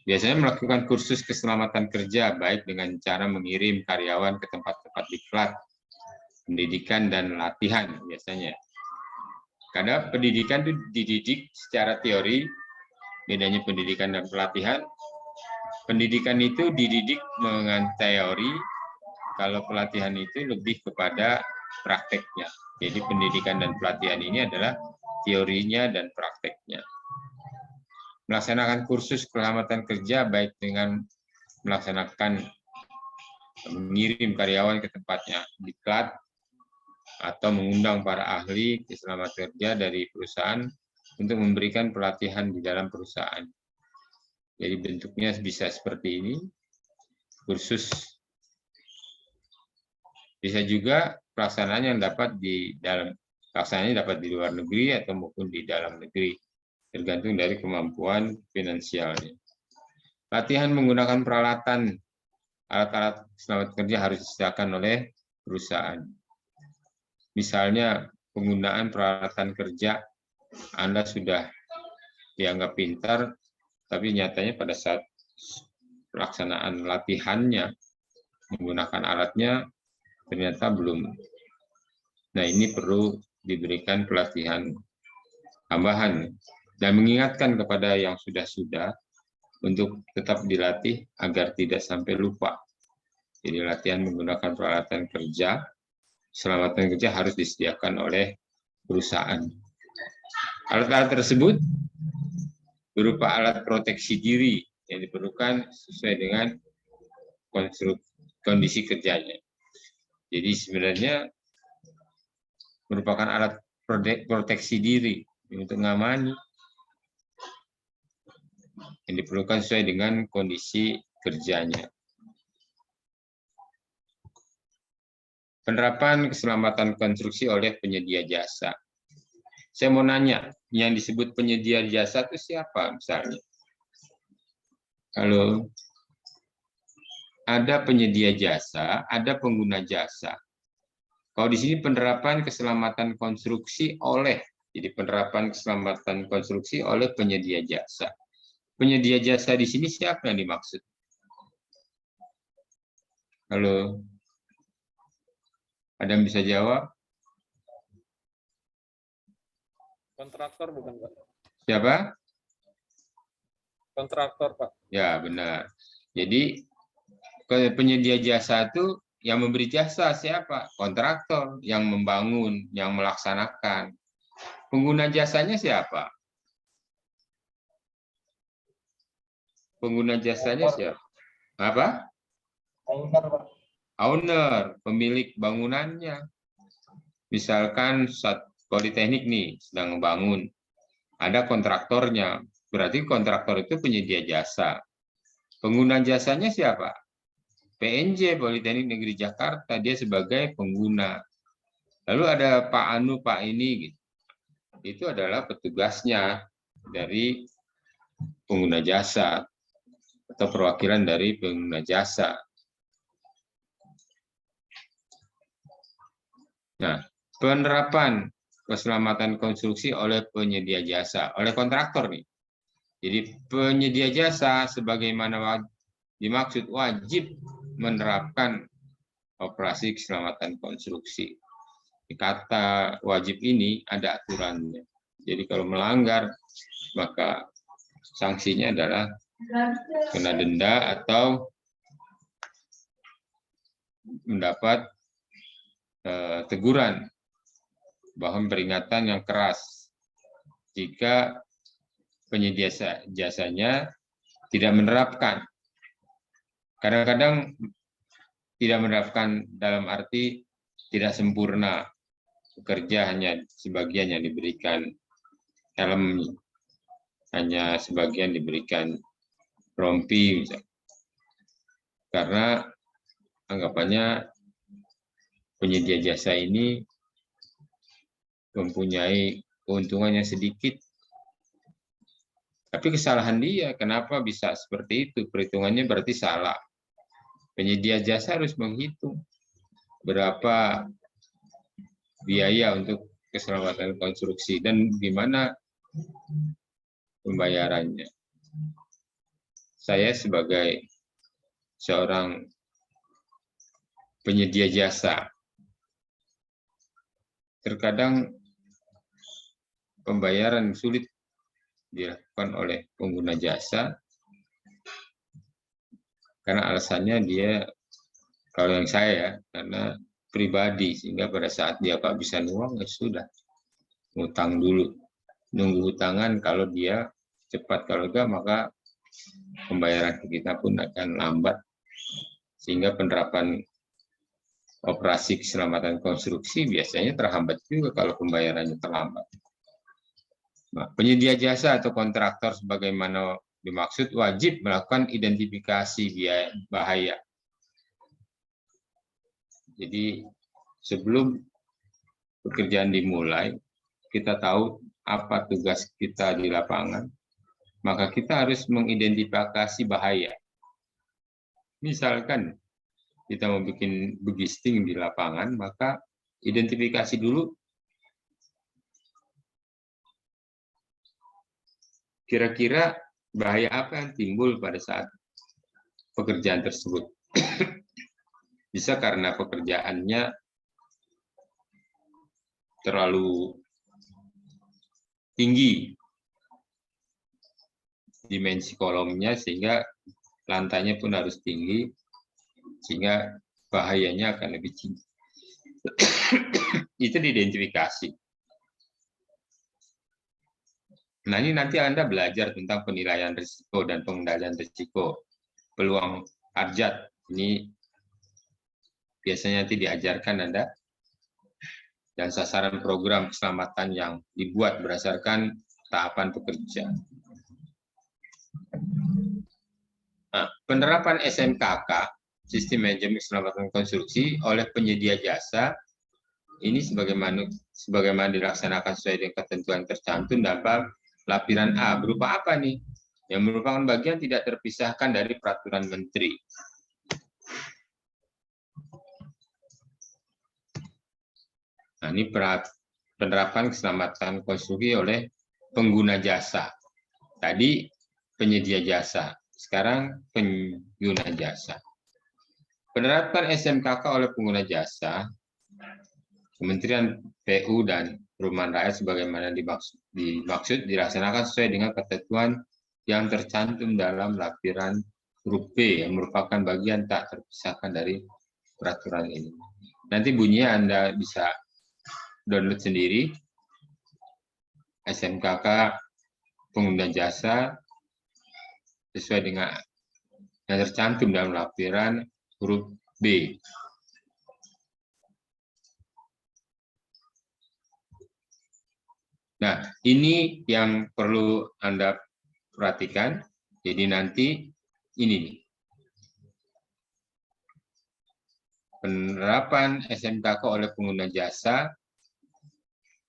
S1: Biasanya melakukan kursus keselamatan kerja, baik dengan cara mengirim karyawan ke tempat-tempat diklat, pendidikan dan latihan biasanya. Karena pendidikan itu dididik secara teori, bedanya pendidikan dan pelatihan. Pendidikan itu dididik dengan teori, kalau pelatihan itu lebih kepada prakteknya. Jadi pendidikan dan pelatihan ini adalah teorinya dan prakteknya. Melaksanakan kursus keselamatan kerja baik dengan melaksanakan mengirim karyawan ke tempatnya diklat atau mengundang para ahli keselamatan kerja dari perusahaan untuk memberikan pelatihan di dalam perusahaan. Jadi bentuknya bisa seperti ini, kursus. Bisa juga pelaksanaan yang dapat di luar negeri atau maupun di dalam negeri, tergantung dari kemampuan finansialnya. Latihan menggunakan peralatan, alat-alat keselamatan kerja harus disediakan oleh perusahaan. Misalnya penggunaan peralatan kerja, Anda sudah dianggap pintar, tapi nyatanya pada saat pelaksanaan latihannya menggunakan alatnya ternyata belum. Nah, ini perlu diberikan pelatihan tambahan dan mengingatkan kepada yang sudah-sudah untuk tetap dilatih agar tidak sampai lupa. Jadi latihan menggunakan peralatan kerja, keselamatan kerja harus disediakan oleh perusahaan. Alat-alat tersebut berupa alat proteksi diri yang diperlukan sesuai dengan kondisi kerjanya. Jadi sebenarnya merupakan alat proteksi diri untuk mengamani yang diperlukan sesuai dengan kondisi kerjanya. Penerapan keselamatan konstruksi oleh penyedia jasa. Saya mau nanya, yang disebut penyedia jasa itu siapa misalnya? Kalau ada penyedia jasa, ada pengguna jasa. Kalau di sini penerapan keselamatan konstruksi oleh, jadi penerapan keselamatan konstruksi oleh penyedia jasa. Penyedia jasa di sini siapa yang dimaksud? Halo, ada yang bisa jawab?
S5: Kontraktor bukan, Pak?
S1: Siapa?
S5: Kontraktor, Pak.
S1: Ya, benar. Jadi penyedia jasa itu yang memberi jasa siapa? Kontraktor, yang membangun, yang melaksanakan. Pengguna jasanya siapa? Pengguna jasanya siapa? Apa? Owner, pemilik bangunannya. Misalkan politeknik nih sedang membangun, ada kontraktornya, berarti kontraktor itu penyedia jasa. Pengguna jasanya siapa? PNJ, Politeknik Negeri Jakarta, dia sebagai pengguna. Lalu ada Pak Anu, Pak ini, gitu. Itu adalah petugasnya dari pengguna jasa atau perwakilan dari pengguna jasa. Nah, penerapan keselamatan konstruksi oleh penyedia jasa, oleh kontraktor nih. Jadi penyedia jasa sebagaimana dimaksud wajib menerapkan operasi keselamatan konstruksi. Di kata wajib ini ada aturannya. Jadi kalau melanggar maka sanksinya adalah kena denda atau mendapat teguran, bahkan peringatan yang keras jika penyedia jasanya tidak menerapkan. Kadang-kadang tidak menerapkan dalam arti tidak sempurna, bekerja hanya sebagian yang diberikan helm, hanya sebagian diberikan rompi, misalnya. Karena anggapannya penyedia jasa ini mempunyai keuntungan yang sedikit. Tapi kesalahan dia, kenapa bisa seperti itu? Perhitungannya berarti salah. Penyedia jasa harus menghitung berapa biaya untuk keselamatan konstruksi dan gimana pembayarannya. Saya sebagai seorang penyedia jasa, terkadang pembayaran sulit dilakukan oleh pengguna jasa karena alasannya dia, kalau yang saya, karena pribadi, sehingga pada saat dia nggak bisa uang, ya sudah, ngutang dulu, nunggu hutangan. Kalau dia cepat, kalau enggak maka pembayaran kita pun akan lambat, sehingga penerapan operasi keselamatan konstruksi biasanya terhambat juga kalau pembayarannya terlambat. Nah, penyedia jasa atau kontraktor sebagaimana dimaksud wajib melakukan identifikasi bahaya. Jadi sebelum pekerjaan dimulai, kita tahu apa tugas kita di lapangan, maka kita harus mengidentifikasi bahaya. Misalkan kita mau bikin begisting di lapangan, maka identifikasi dulu kira-kira bahaya apa yang timbul pada saat pekerjaan tersebut. Bisa karena pekerjaannya terlalu tinggi dimensi kolomnya sehingga lantainya pun harus tinggi, sehingga bahayanya akan lebih tinggi. Itu diidentifikasi. Nah, ini nanti Anda belajar tentang penilaian risiko dan pengendalian risiko. Peluang harjat, ini biasanya nanti diajarkan Anda. Dan sasaran program keselamatan yang dibuat berdasarkan tahapan pekerja. Nah, penerapan SMKK, Sistem Manajemen Keselamatan Konstruksi, oleh penyedia jasa, ini sebagaimana dilaksanakan sesuai dengan ketentuan tercantum dalam lampiran A. Berupa apa nih? Yang merupakan bagian tidak terpisahkan dari peraturan menteri. Nah, ini penerapan keselamatan konstruksi oleh pengguna jasa. Tadi penyedia jasa, sekarang pengguna jasa. Penerapan SMKK oleh pengguna jasa, Kementerian PU dan Perumahan Rakyat sebagaimana dimaksud dilaksanakan sesuai dengan ketentuan yang tercantum dalam lampiran huruf B yang merupakan bagian tak terpisahkan dari peraturan ini. Nanti bunyinya Anda bisa download sendiri, SMKK pengguna jasa sesuai dengan yang tercantum dalam lampiran huruf B. Nah, ini yang perlu Anda perhatikan. Jadi nanti ini nih. Penerapan SMKK oleh pengguna jasa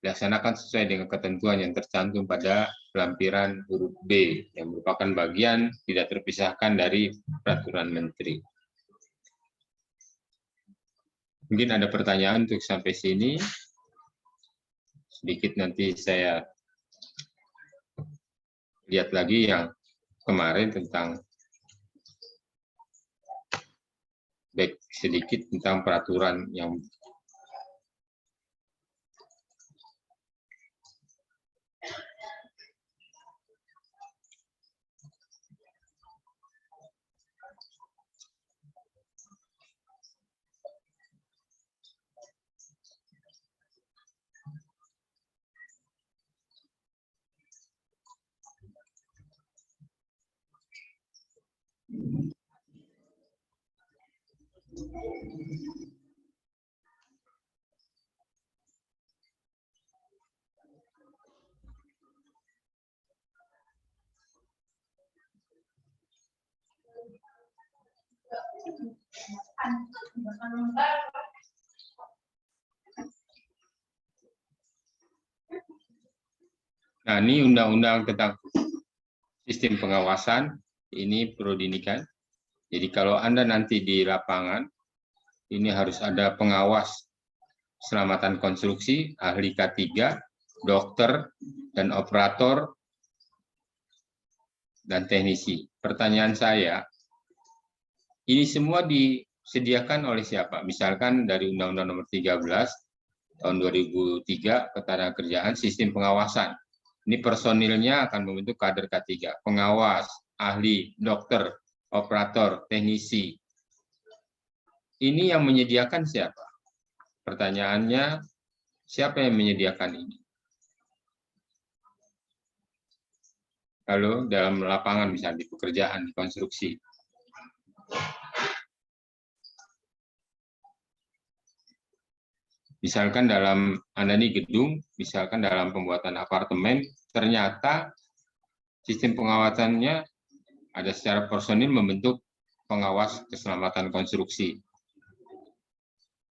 S1: dilaksanakan sesuai dengan ketentuan yang tercantum pada lampiran huruf B yang merupakan bagian tidak terpisahkan dari peraturan menteri. Mungkin ada pertanyaan untuk sampai sini. Sedikit nanti saya lihat lagi yang kemarin tentang back sedikit tentang peraturan yang nah, ini undang-undang tentang sistem pengawasan, ini perlu diingat. Jadi kalau Anda nanti di lapangan, ini harus ada pengawas keselamatan konstruksi, ahli K3, dokter, dan operator, dan teknisi. Pertanyaan saya, ini semua disediakan oleh siapa? Misalkan dari Undang-Undang Nomor 13 tahun 2003 Ketenagakerjaan Sistem Pengawasan. Ini personilnya akan membentuk kader K3, pengawas, ahli, dokter, operator, teknisi. Ini yang menyediakan siapa? Pertanyaannya, siapa yang menyediakan ini? Kalau dalam lapangan, misalnya di pekerjaan, di konstruksi. Misalkan dalam Anda ini gedung, misalkan dalam pembuatan apartemen, ternyata sistem pengawasannya ada secara personil membentuk pengawas keselamatan konstruksi.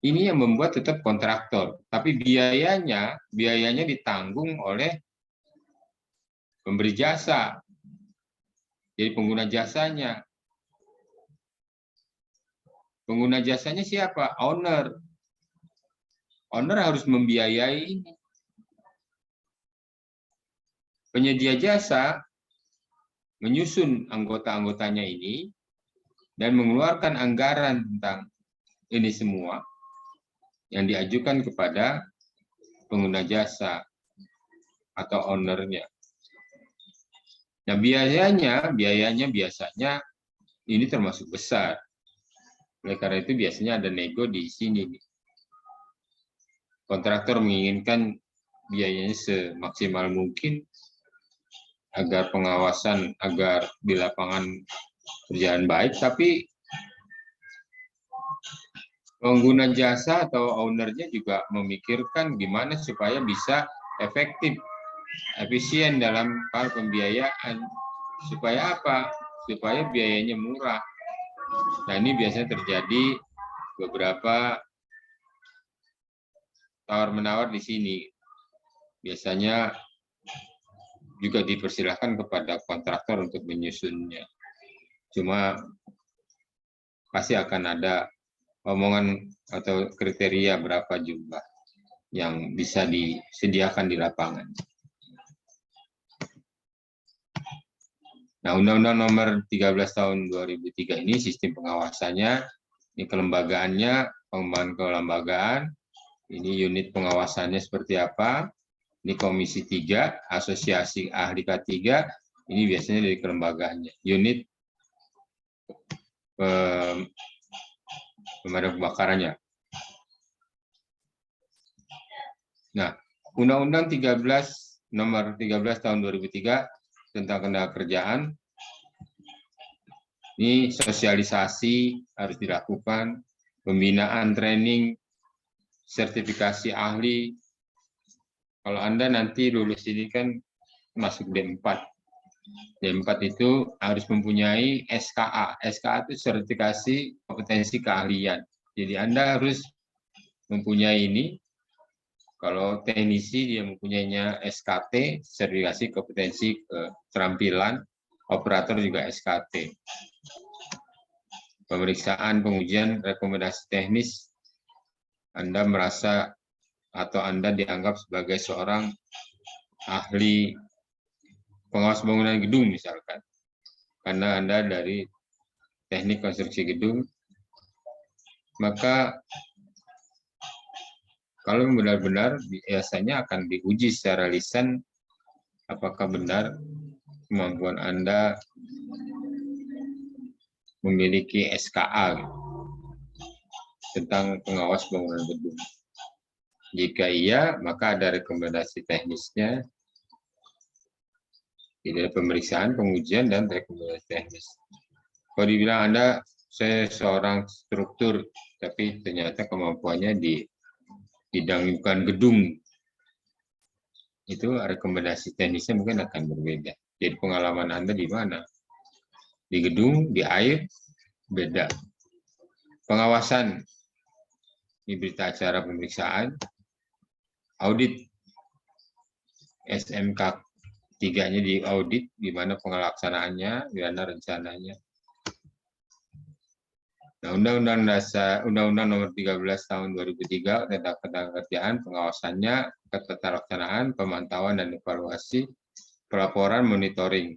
S1: Ini yang membuat tetap kontraktor, tapi biayanya ditanggung oleh pemberi jasa, jadi pengguna jasanya. Pengguna jasanya siapa? Owner. Owner harus membiayai ini. Penyedia jasa menyusun anggota-anggotanya ini dan mengeluarkan anggaran tentang ini semua yang diajukan kepada pengguna jasa atau ownernya. Nah, biayanya biasanya ini termasuk besar. Oleh karena itu biasanya ada nego di sini. Kontraktor menginginkan biayanya semaksimal mungkin, agar pengawasan, agar di lapangan berjalan baik, tapi pengguna jasa atau ownernya juga memikirkan gimana supaya bisa efektif, efisien dalam hal pembiayaan. Supaya apa? Supaya biayanya murah. Nah, ini biasanya terjadi beberapa tawar-menawar di sini. Biasanya juga dipersilahkan kepada kontraktor untuk menyusunnya. Cuma pasti akan ada omongan atau kriteria berapa jumlah yang bisa disediakan di lapangan. Nah, Undang-Undang Nomor 13 Tahun 2003 ini sistem pengawasannya, ini kelembagaannya, pengembangan kelembagaan, ini unit pengawasannya seperti apa, ini Komisi 3, Asosiasi Ahli K3, ini biasanya dari kelembagaannya. Unit pemadam kebakarannya. Nah, Undang-Undang 13 Nomor 13 Tahun 2003 tentang tenaga kerjaan, ini sosialisasi harus dilakukan, pembinaan, training, sertifikasi ahli. Kalau Anda nanti lulus ini kan masuk D4. D4 itu harus mempunyai SKA. SKA itu sertifikasi kompetensi keahlian. Jadi Anda harus mempunyai ini. Kalau teknisi dia mempunyainya SKT, sertifikasi kompetensi keterampilan, operator juga SKT. Pemeriksaan, pengujian, rekomendasi teknis, Anda merasa atau Anda dianggap sebagai seorang ahli pengawas bangunan gedung misalkan, karena Anda dari teknik konstruksi gedung, maka kalau benar-benar biasanya akan diuji secara lisan apakah benar kemampuan Anda memiliki SKA tentang pengawas bangunan gedung. Jika iya, maka ada rekomendasi teknisnya, tidak pemeriksaan, pengujian, dan rekomendasi teknis. Kalau dibilang Anda, saya seorang struktur, tapi ternyata kemampuannya di bidang bukan gedung, itu rekomendasi teknisnya mungkin akan berbeda. Jadi pengalaman Anda di mana? Di gedung, di air, beda. Pengawasan, ini berita acara pemeriksaan, audit, SMK 3-nya di audit, gimana pengelaksanaannya, gimana rencananya. Nah, Undang-Undang Nomor 13 Tahun 2003 tentang Ketenagakerjaan, pengawasannya, keterlaksanaan, pemantauan dan evaluasi, pelaporan, monitoring.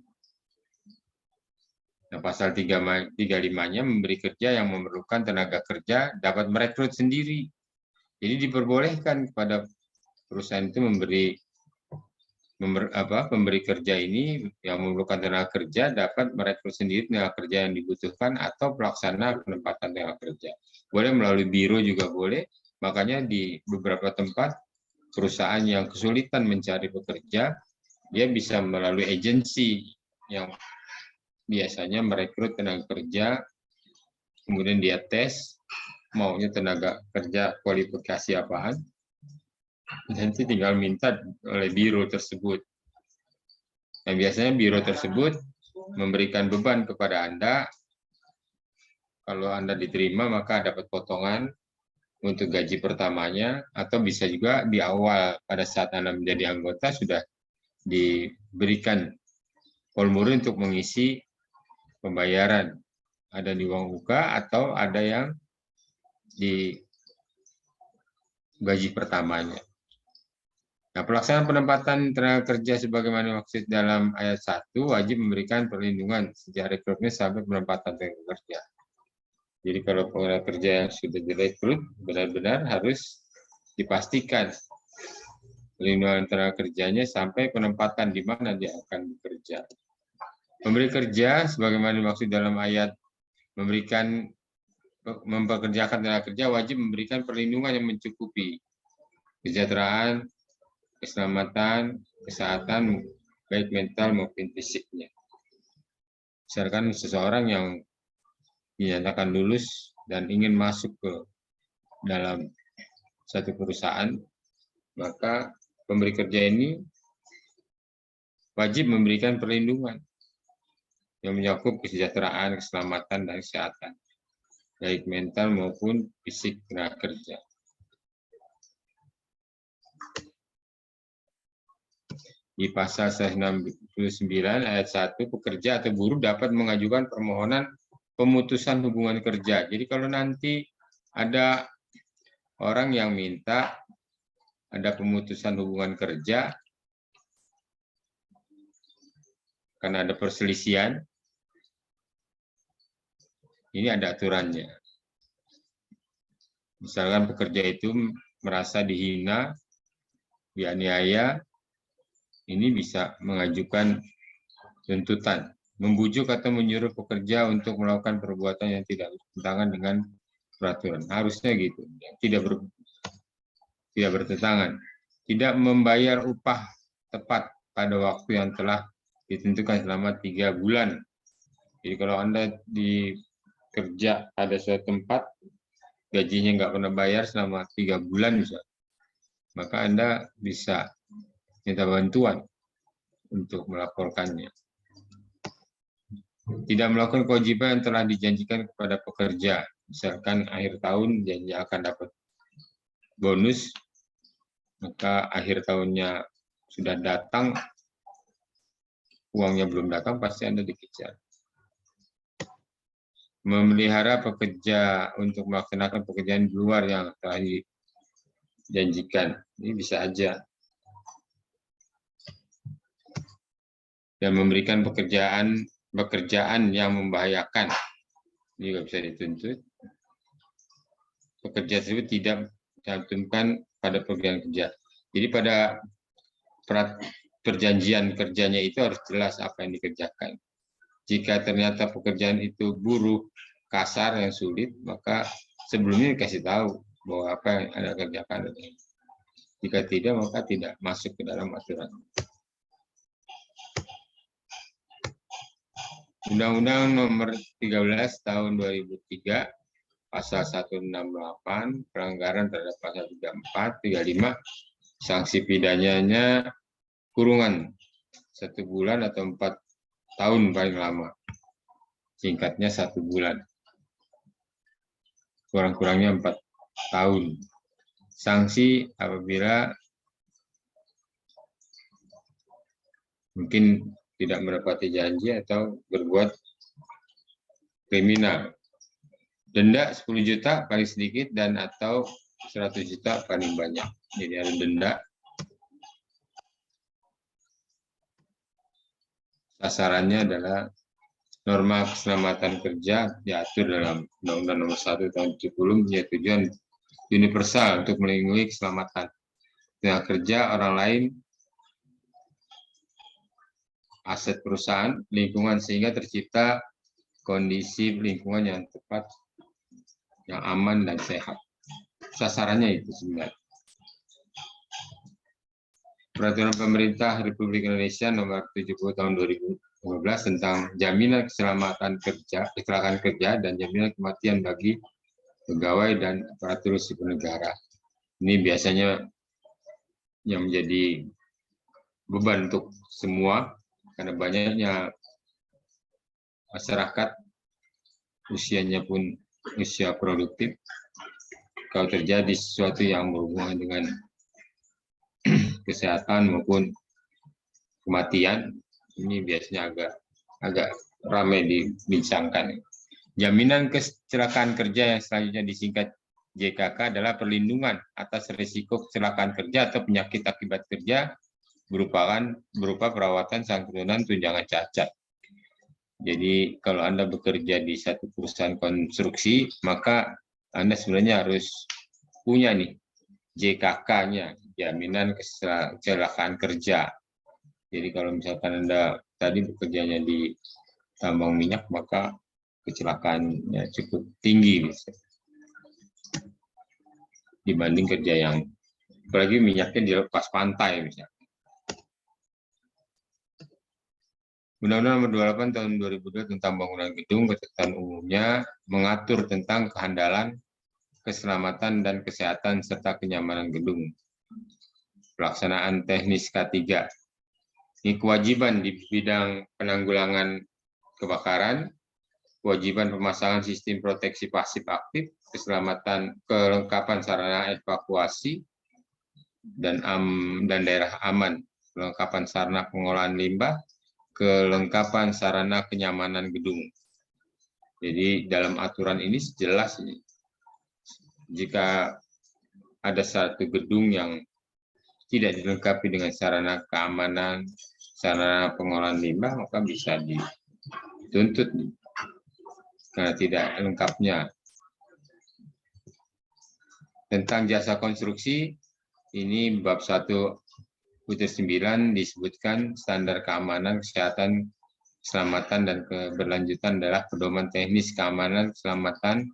S1: Nah, pasal 35-nya memberi kerja yang memerlukan tenaga kerja dapat merekrut sendiri. Jadi diperbolehkan kepada perusahaan itu memberi kerja ini yang memerlukan tenaga kerja dapat merekrut sendiri tenaga kerja yang dibutuhkan atau pelaksana penempatan tenaga kerja. Boleh melalui biro juga boleh. Makanya di beberapa tempat perusahaan yang kesulitan mencari pekerja, dia bisa melalui agensi yang biasanya merekrut tenaga kerja, kemudian dia tes maunya tenaga kerja kualifikasi apaan, nanti tinggal minta oleh biro tersebut. Nah, biasanya biro tersebut memberikan beban kepada Anda. Kalau Anda diterima, maka dapat potongan untuk gaji pertamanya, atau bisa juga di awal pada saat Anda menjadi anggota sudah diberikan formulir untuk mengisi pembayaran. Ada di uang muka atau ada yang di gaji pertamanya. Nah, pelaksanaan penempatan tenaga kerja sebagaimana maksud dalam ayat 1 wajib memberikan perlindungan sejak rekrutmen sampai penempatan tenaga kerja. Jadi kalau tenaga kerja yang sudah direkrut benar-benar harus dipastikan perlindungan tenaga kerjanya sampai penempatan di mana dia akan bekerja. Memberi kerja sebagaimana dimaksud dalam ayat mempekerjakan tenaga kerja wajib memberikan perlindungan yang mencukupi kesejahteraan, keselamatan, kesehatan, baik mental maupun fisiknya. Misalkan seseorang yang dinyatakan lulus dan ingin masuk ke dalam satu perusahaan, maka pemberi kerja ini wajib memberikan perlindungan yang mencakup kesejahteraan, keselamatan, dan kesehatan, baik mental maupun fisik tenaga kerja. Di pasal 169 ayat 1, pekerja atau buruh dapat mengajukan permohonan pemutusan hubungan kerja. Jadi kalau nanti ada orang yang minta ada pemutusan hubungan kerja karena ada perselisihan, ini ada aturannya. Misalkan pekerja itu merasa dihina, dianiaya, ini bisa mengajukan tuntutan, membujuk atau menyuruh pekerja untuk melakukan perbuatan yang tidak bertentangan dengan peraturan. Harusnya gitu, tidak bertentangan. Tidak membayar upah tepat pada waktu yang telah ditentukan selama 3 bulan. Jadi kalau Anda di kerja ada suatu tempat, gajinya nggak pernah bayar selama 3 bulan misalnya, maka Anda bisa minta bantuan untuk melaporkannya. Tidak melakukan kewajiban yang telah dijanjikan kepada pekerja. Misalkan akhir tahun janji akan dapat bonus, maka akhir tahunnya sudah datang, uangnya belum datang, pasti Anda dikejar. Memelihara pekerja untuk melaksanakan pekerjaan di luar yang telah dijanjikan. Ini bisa aja. Dan memberikan pekerjaan yang membahayakan, ini juga bisa dituntut. Pekerja tersebut tidak dicantumkan pada pekerjaan kerja. Jadi pada perjanjian kerjanya itu harus jelas apa yang dikerjakan. Jika ternyata pekerjaan itu buruh, kasar, yang sulit, maka sebelumnya dikasih tahu bahwa apa yang Anda kerjakan. Jika tidak, maka tidak masuk ke dalam aturan. Undang-Undang Nomor 13 Tahun 2003, Pasal 168, pelanggaran terhadap Pasal 34, 35, sanksi pidananya kurungan 1 bulan atau 4 tahun paling lama. Singkatnya 1 bulan. Kurang-kurangnya 4 tahun. Sanksi apabila mungkin tidak menepati janji atau berbuat kriminal. Denda 10 juta paling sedikit dan atau 100 juta paling banyak. Jadi ada denda. Sasarannya adalah norma keselamatan kerja diatur dalam Undang-Undang Nomor 1 Tahun 70, punya tujuan universal untuk melindungi keselamatan tenaga kerja orang lain, aset perusahaan, lingkungan, sehingga tercipta kondisi lingkungan yang tepat, yang aman dan sehat. Sasarannya itu sebenarnya. Peraturan Pemerintah Republik Indonesia Nomor 70 Tahun 2015 tentang jaminan keselamatan kerja, kecelakaan kerja, dan jaminan kematian bagi pegawai dan aparatur sipil negara. Ini biasanya yang menjadi beban untuk semua, karena banyaknya masyarakat usianya pun usia produktif. Kalau terjadi sesuatu yang berhubungan dengan kesehatan maupun kematian, ini biasanya agak ramai dibincangkan. Jaminan kecelakaan kerja yang selanjutnya disingkat JKK adalah perlindungan atas risiko kecelakaan kerja atau penyakit akibat kerja berupa perawatan, santunan, tunjangan cacat. Jadi kalau Anda bekerja di satu perusahaan konstruksi, maka Anda sebenarnya harus punya nih JKK-nya, jaminan kecelakaan kerja. Jadi kalau misalkan Anda tadi bekerjanya di tambang minyak, maka kecelakaannya cukup tinggi dibanding kerja yang, apalagi minyaknya dilepas pantai misalnya. Undang-Undang Nomor 28 Tahun 2002 tentang bangunan gedung ketentuan umumnya mengatur tentang kehandalan, keselamatan dan kesehatan serta kenyamanan gedung. Pelaksanaan teknis K3. Ini kewajiban di bidang penanggulangan kebakaran, kewajiban pemasangan sistem proteksi pasif aktif, keselamatan, kelengkapan sarana evakuasi dan daerah aman, kelengkapan sarana pengolahan limbah, kelengkapan sarana kenyamanan gedung. Jadi dalam aturan ini jelas ini, jika ada satu gedung yang tidak dilengkapi dengan sarana keamanan, sarana pengolahan limbah, maka bisa dituntut karena tidak lengkapnya. Tentang jasa konstruksi, ini bab 1/9 disebutkan standar keamanan, kesehatan, keselamatan, dan keberlanjutan adalah pedoman teknis keamanan, keselamatan,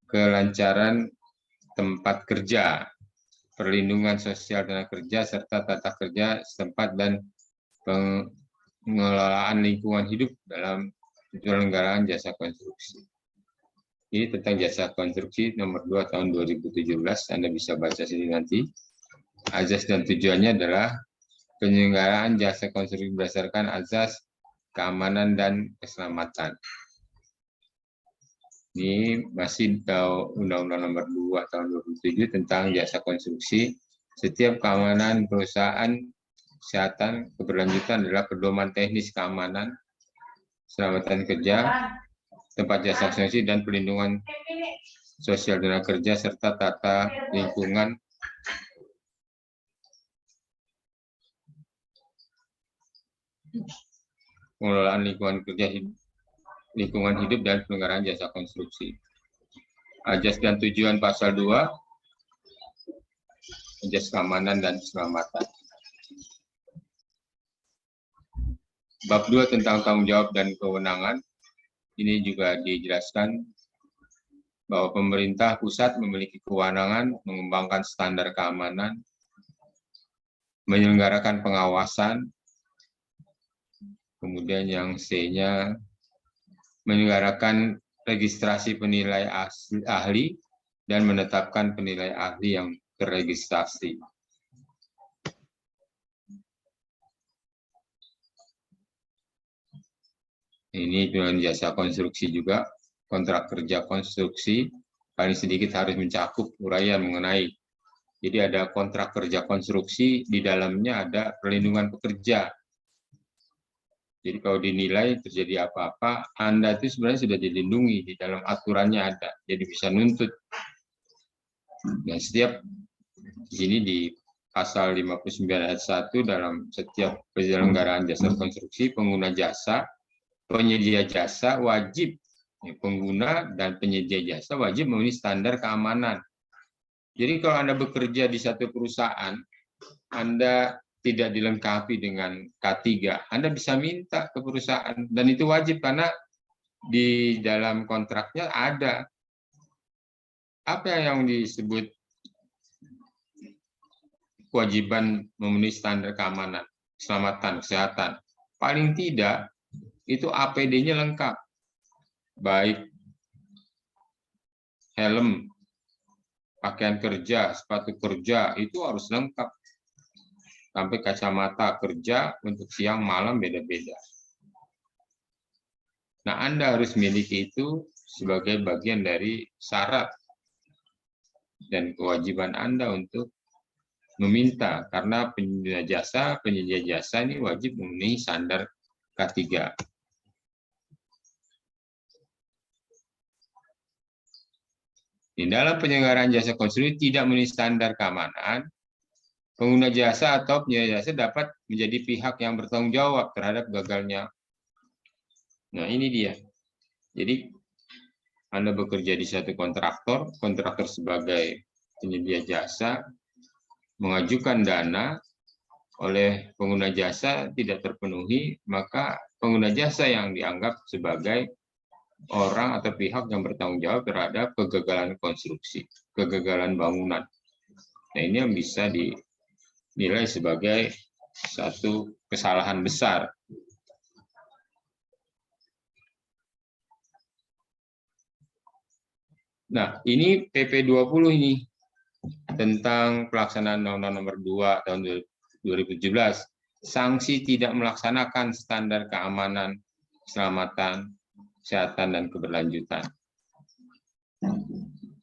S1: kelancaran tempat kerja, perlindungan sosial tenaga kerja, serta tata kerja setempat dan pengelolaan lingkungan hidup dalam penyelenggaraan jasa konstruksi. Ini tentang jasa konstruksi nomor 2 tahun 2017, Anda bisa baca sini nanti. Azas dan tujuannya adalah penyelenggaraan jasa konstruksi berdasarkan azas keamanan dan keselamatan. Ini masih Undang-Undang Nomor 2 Tahun 2007 tentang jasa konstruksi. Setiap keamanan perusahaan, kesehatan, keberlanjutan adalah pedoman teknis keamanan, keselamatan kerja, tempat jasa konstruksi, dan pelindungan sosial tenaga kerja, serta tata lingkungan pengelolaan lingkungan kerja, lingkungan hidup, dan penyelenggaraan jasa konstruksi. Azas dan tujuan pasal 2, azas keamanan dan keselamatan. Bab 2 tentang tanggung jawab dan kewenangan, ini juga dijelaskan bahwa pemerintah pusat memiliki kewenangan mengembangkan standar keamanan, menyelenggarakan pengawasan, kemudian yang C-nya menyelenggarakan registrasi penilai ahli dan menetapkan penilai ahli yang terregistrasi. Ini dengan jasa konstruksi juga, kontrak kerja konstruksi paling sedikit harus mencakup uraian mengenai. Jadi ada kontrak kerja konstruksi, di dalamnya ada perlindungan pekerja. Jadi kalau dinilai terjadi apa-apa, Anda itu sebenarnya sudah dilindungi, di dalam aturannya ada, jadi bisa nuntut. Dan setiap di sini di pasal 59 ayat 1, dalam setiap penyelenggaraan jasa konstruksi, pengguna jasa, penyedia jasa wajib, pengguna dan penyedia jasa wajib memenuhi standar keamanan. Jadi kalau Anda bekerja di satu perusahaan, Anda tidak dilengkapi dengan K3, Anda bisa minta ke perusahaan, dan itu wajib karena di dalam kontraknya ada. Apa yang disebut kewajiban memenuhi standar keamanan, keselamatan, kesehatan? Paling tidak, itu APD-nya lengkap. Baik helm, pakaian kerja, sepatu kerja, itu harus lengkap. Sampai kacamata kerja untuk siang malam beda-beda. Nah, Anda harus miliki itu sebagai bagian dari syarat dan kewajiban Anda untuk meminta, karena penyedia jasa ini wajib memenuhi standar K3. Di dalam penyelenggaraan jasa konstruksi tidak memenuhi standar keamanan, pengguna jasa atau penyedia jasa dapat menjadi pihak yang bertanggung jawab terhadap gagalnya. Nah, ini dia. Jadi, Anda bekerja di satu kontraktor sebagai penyedia jasa, mengajukan dana oleh pengguna jasa tidak terpenuhi, maka pengguna jasa yang dianggap sebagai orang atau pihak yang bertanggung jawab terhadap kegagalan konstruksi, kegagalan bangunan. Nah, ini yang bisa dinilai sebagai satu kesalahan besar. Nah, ini PP 20 ini tentang pelaksanaan Undang-Undang Nomor 2 tahun 2017. Sanksi tidak melaksanakan standar keamanan, keselamatan, kesehatan, dan keberlanjutan.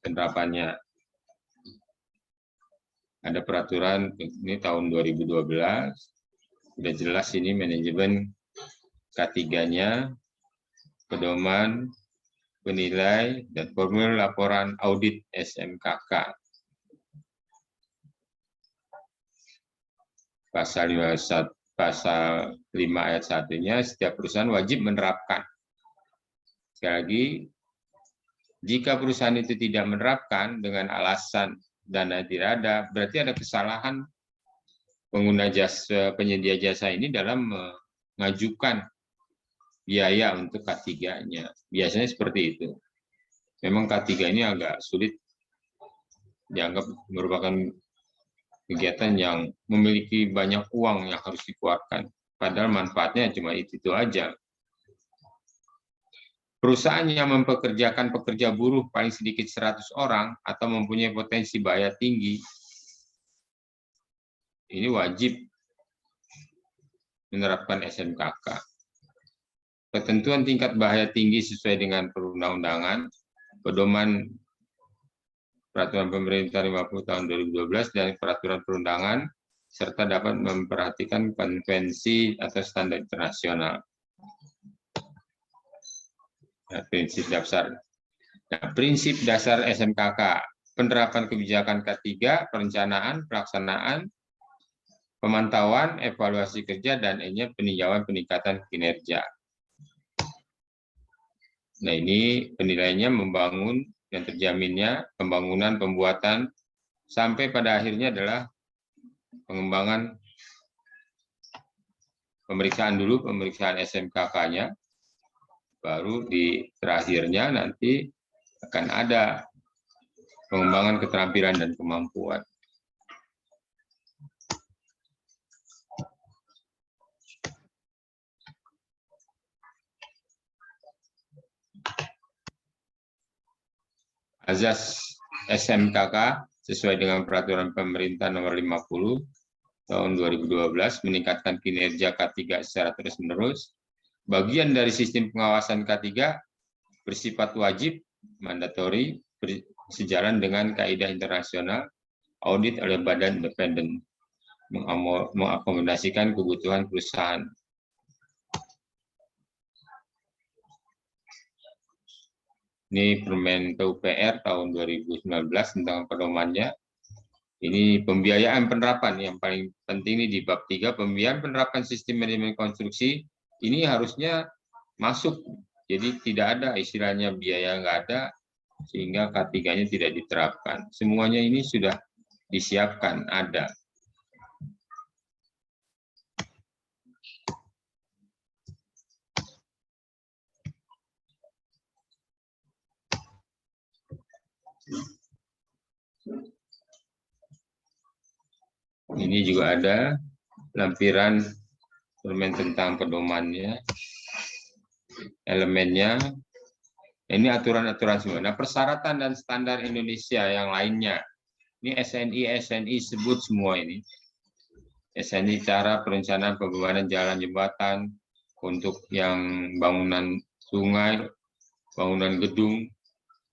S1: Penerapannya ada peraturan ini tahun 2012. Sudah jelas ini manajemen K3-nya, pedoman, penilai, dan formulir laporan audit SMKK. Pasal 5 ayat 1-nya, setiap perusahaan wajib menerapkan. Sekali lagi, jika perusahaan itu tidak menerapkan dengan alasan dana tidak ada, berarti ada kesalahan pengguna jasa, penyedia jasa ini dalam mengajukan biaya untuk K3-nya. Biasanya seperti itu. Memang K3 ini agak sulit dianggap merupakan kegiatan yang memiliki banyak uang yang harus dikeluarkan. Padahal manfaatnya cuma itu aja. Perusahaan yang mempekerjakan pekerja buruh paling sedikit 100 orang atau mempunyai potensi bahaya tinggi, ini wajib menerapkan SMKK. Ketentuan tingkat bahaya tinggi sesuai dengan perundang-undangan, pedoman Peraturan Pemerintah 50 tahun 2012 dan peraturan perundangan, serta dapat memperhatikan konvensi atau standar internasional. Nah, prinsip dasar SMKK, penerapan kebijakan K3, perencanaan, pelaksanaan, pemantauan, evaluasi kerja, dan E-nya peninjauan peningkatan kinerja. Nah, ini penilaiannya membangun yang terjaminnya pembangunan, pembuatan, sampai pada akhirnya adalah pengembangan pemeriksaan dulu, pemeriksaan SMKK-nya, baru di terakhirnya nanti akan ada pengembangan keterampilan dan kemampuan. Azas SMKK sesuai dengan Peraturan Pemerintah Nomor 50 tahun 2012 meningkatkan kinerja K3 secara terus-menerus. Bagian dari sistem pengawasan K3 bersifat wajib, mandatori, sejalan dengan kaidah internasional, audit oleh badan independen, mengakomodasikan kebutuhan perusahaan. Ini Permen PUPR tahun 2019 tentang pedomannya. Ini pembiayaan penerapan yang paling penting ini di bab 3, pembiayaan penerapan sistem manajemen konstruksi. Ini harusnya masuk, jadi tidak ada istilahnya biaya nggak ada, sehingga K3-nya tidak diterapkan. Semuanya ini sudah disiapkan, ada. Ini juga ada lampiran permen tentang pedomannya, elemennya. Ini aturan-aturan semua. Nah, persyaratan dan standar Indonesia yang lainnya. Ini SNI sebut semua ini. SNI cara perencanaan pembangunan jalan jembatan, untuk yang bangunan sungai, bangunan gedung.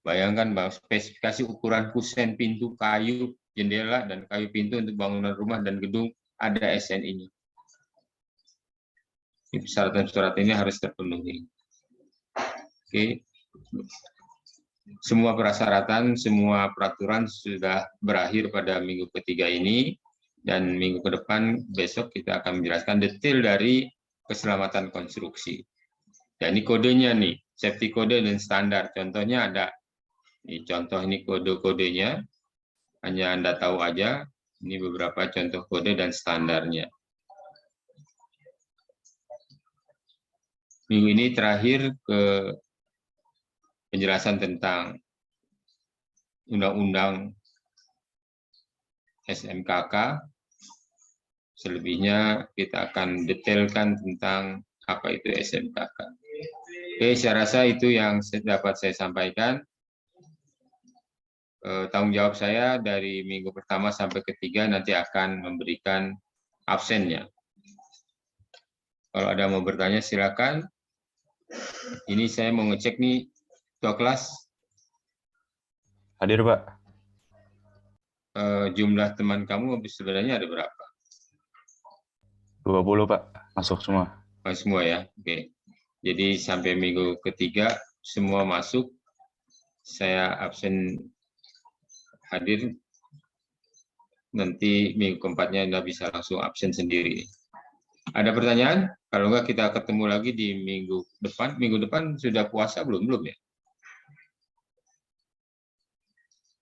S1: Bayangkan bahwa spesifikasi ukuran kusen, pintu, kayu, jendela, dan kayu pintu untuk bangunan rumah dan gedung ada SNI-nya. Persyaratan-persyaratan ini harus terpenuhi. Oke. Semua persyaratan, semua peraturan sudah berakhir pada minggu ketiga ini, dan minggu ke depan, besok kita akan menjelaskan detail dari keselamatan konstruksi. Dan ini kodenya nih, safety code dan standar. Contohnya ada, ini contoh ini kode-kodenya, hanya Anda tahu aja, ini beberapa contoh kode dan standarnya. Minggu ini terakhir ke penjelasan tentang undang-undang SMKK. Selebihnya kita akan detailkan tentang apa itu SMKK. Oke, saya rasa itu yang dapat saya sampaikan. tanggung jawab saya dari minggu pertama sampai ketiga nanti akan memberikan absennya. Kalau ada mau bertanya silakan. Ini saya mau ngecek nih ketua kelas.
S6: Hadir, Pak.
S1: Jumlah teman kamu sebenarnya ada berapa?
S6: 20, Pak. Masuk semua.
S1: Semua ya, oke. Jadi sampai minggu ketiga semua masuk. Saya absen hadir. Nanti minggu keempatnya Anda bisa langsung absen sendiri. Ada pertanyaan? Kalau enggak kita ketemu lagi di minggu depan. Minggu depan sudah puasa belum? Belum ya?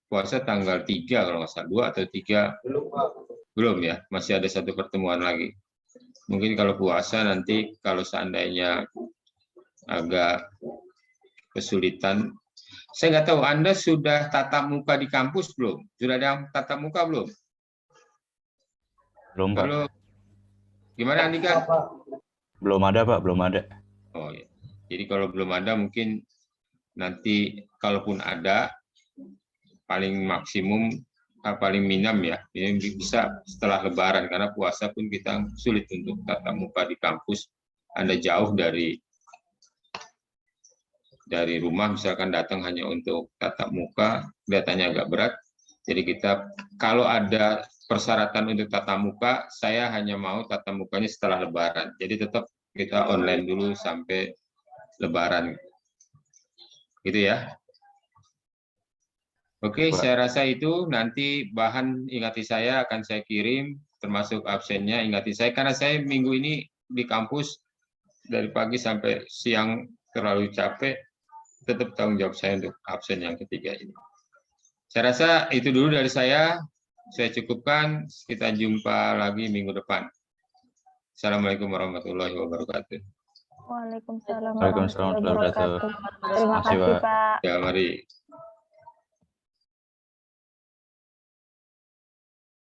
S1: Puasa tanggal 3 kalau nggak salah, 2 atau 3. Belum ya, masih ada satu pertemuan lagi. Mungkin kalau puasa nanti kalau seandainya agak kesulitan. Saya nggak tahu, Anda sudah tatap muka di kampus belum? Sudah ada yang tatap muka belum?
S6: Belum, Pak.
S1: Kalau gimana Andika?
S6: Belum ada, Pak. Belum ada.
S1: Oh ya. Jadi kalau belum ada mungkin nanti kalaupun ada paling maksimum paling minimum ya. Ini bisa setelah Lebaran karena puasa pun kita sulit untuk tatap muka di kampus. Anda jauh dari rumah misalkan datang hanya untuk tatap muka, datanya agak berat. Jadi kita kalau ada persyaratan untuk tatap muka, saya hanya mau tatap mukanya setelah Lebaran. Jadi tetap kita online dulu sampai Lebaran. Gitu ya. Oke,
S6: Pak.
S1: saya rasa itu nanti bahan ingati saya akan saya kirim, termasuk absennya ingati saya. Karena saya minggu ini di kampus dari pagi sampai siang terlalu capek, tetap tanggung jawab saya untuk absen yang ketiga ini. Saya rasa itu dulu dari saya cukupkan, kita jumpa lagi minggu depan. Assalamualaikum warahmatullahi wabarakatuh.
S7: Waalaikumsalam
S6: Waalaikumsalam warahmatullahi wabarakatuh.
S7: Terima
S6: Makasih,
S7: kasih,
S6: Pak.
S7: Pak.
S1: Ya, mari.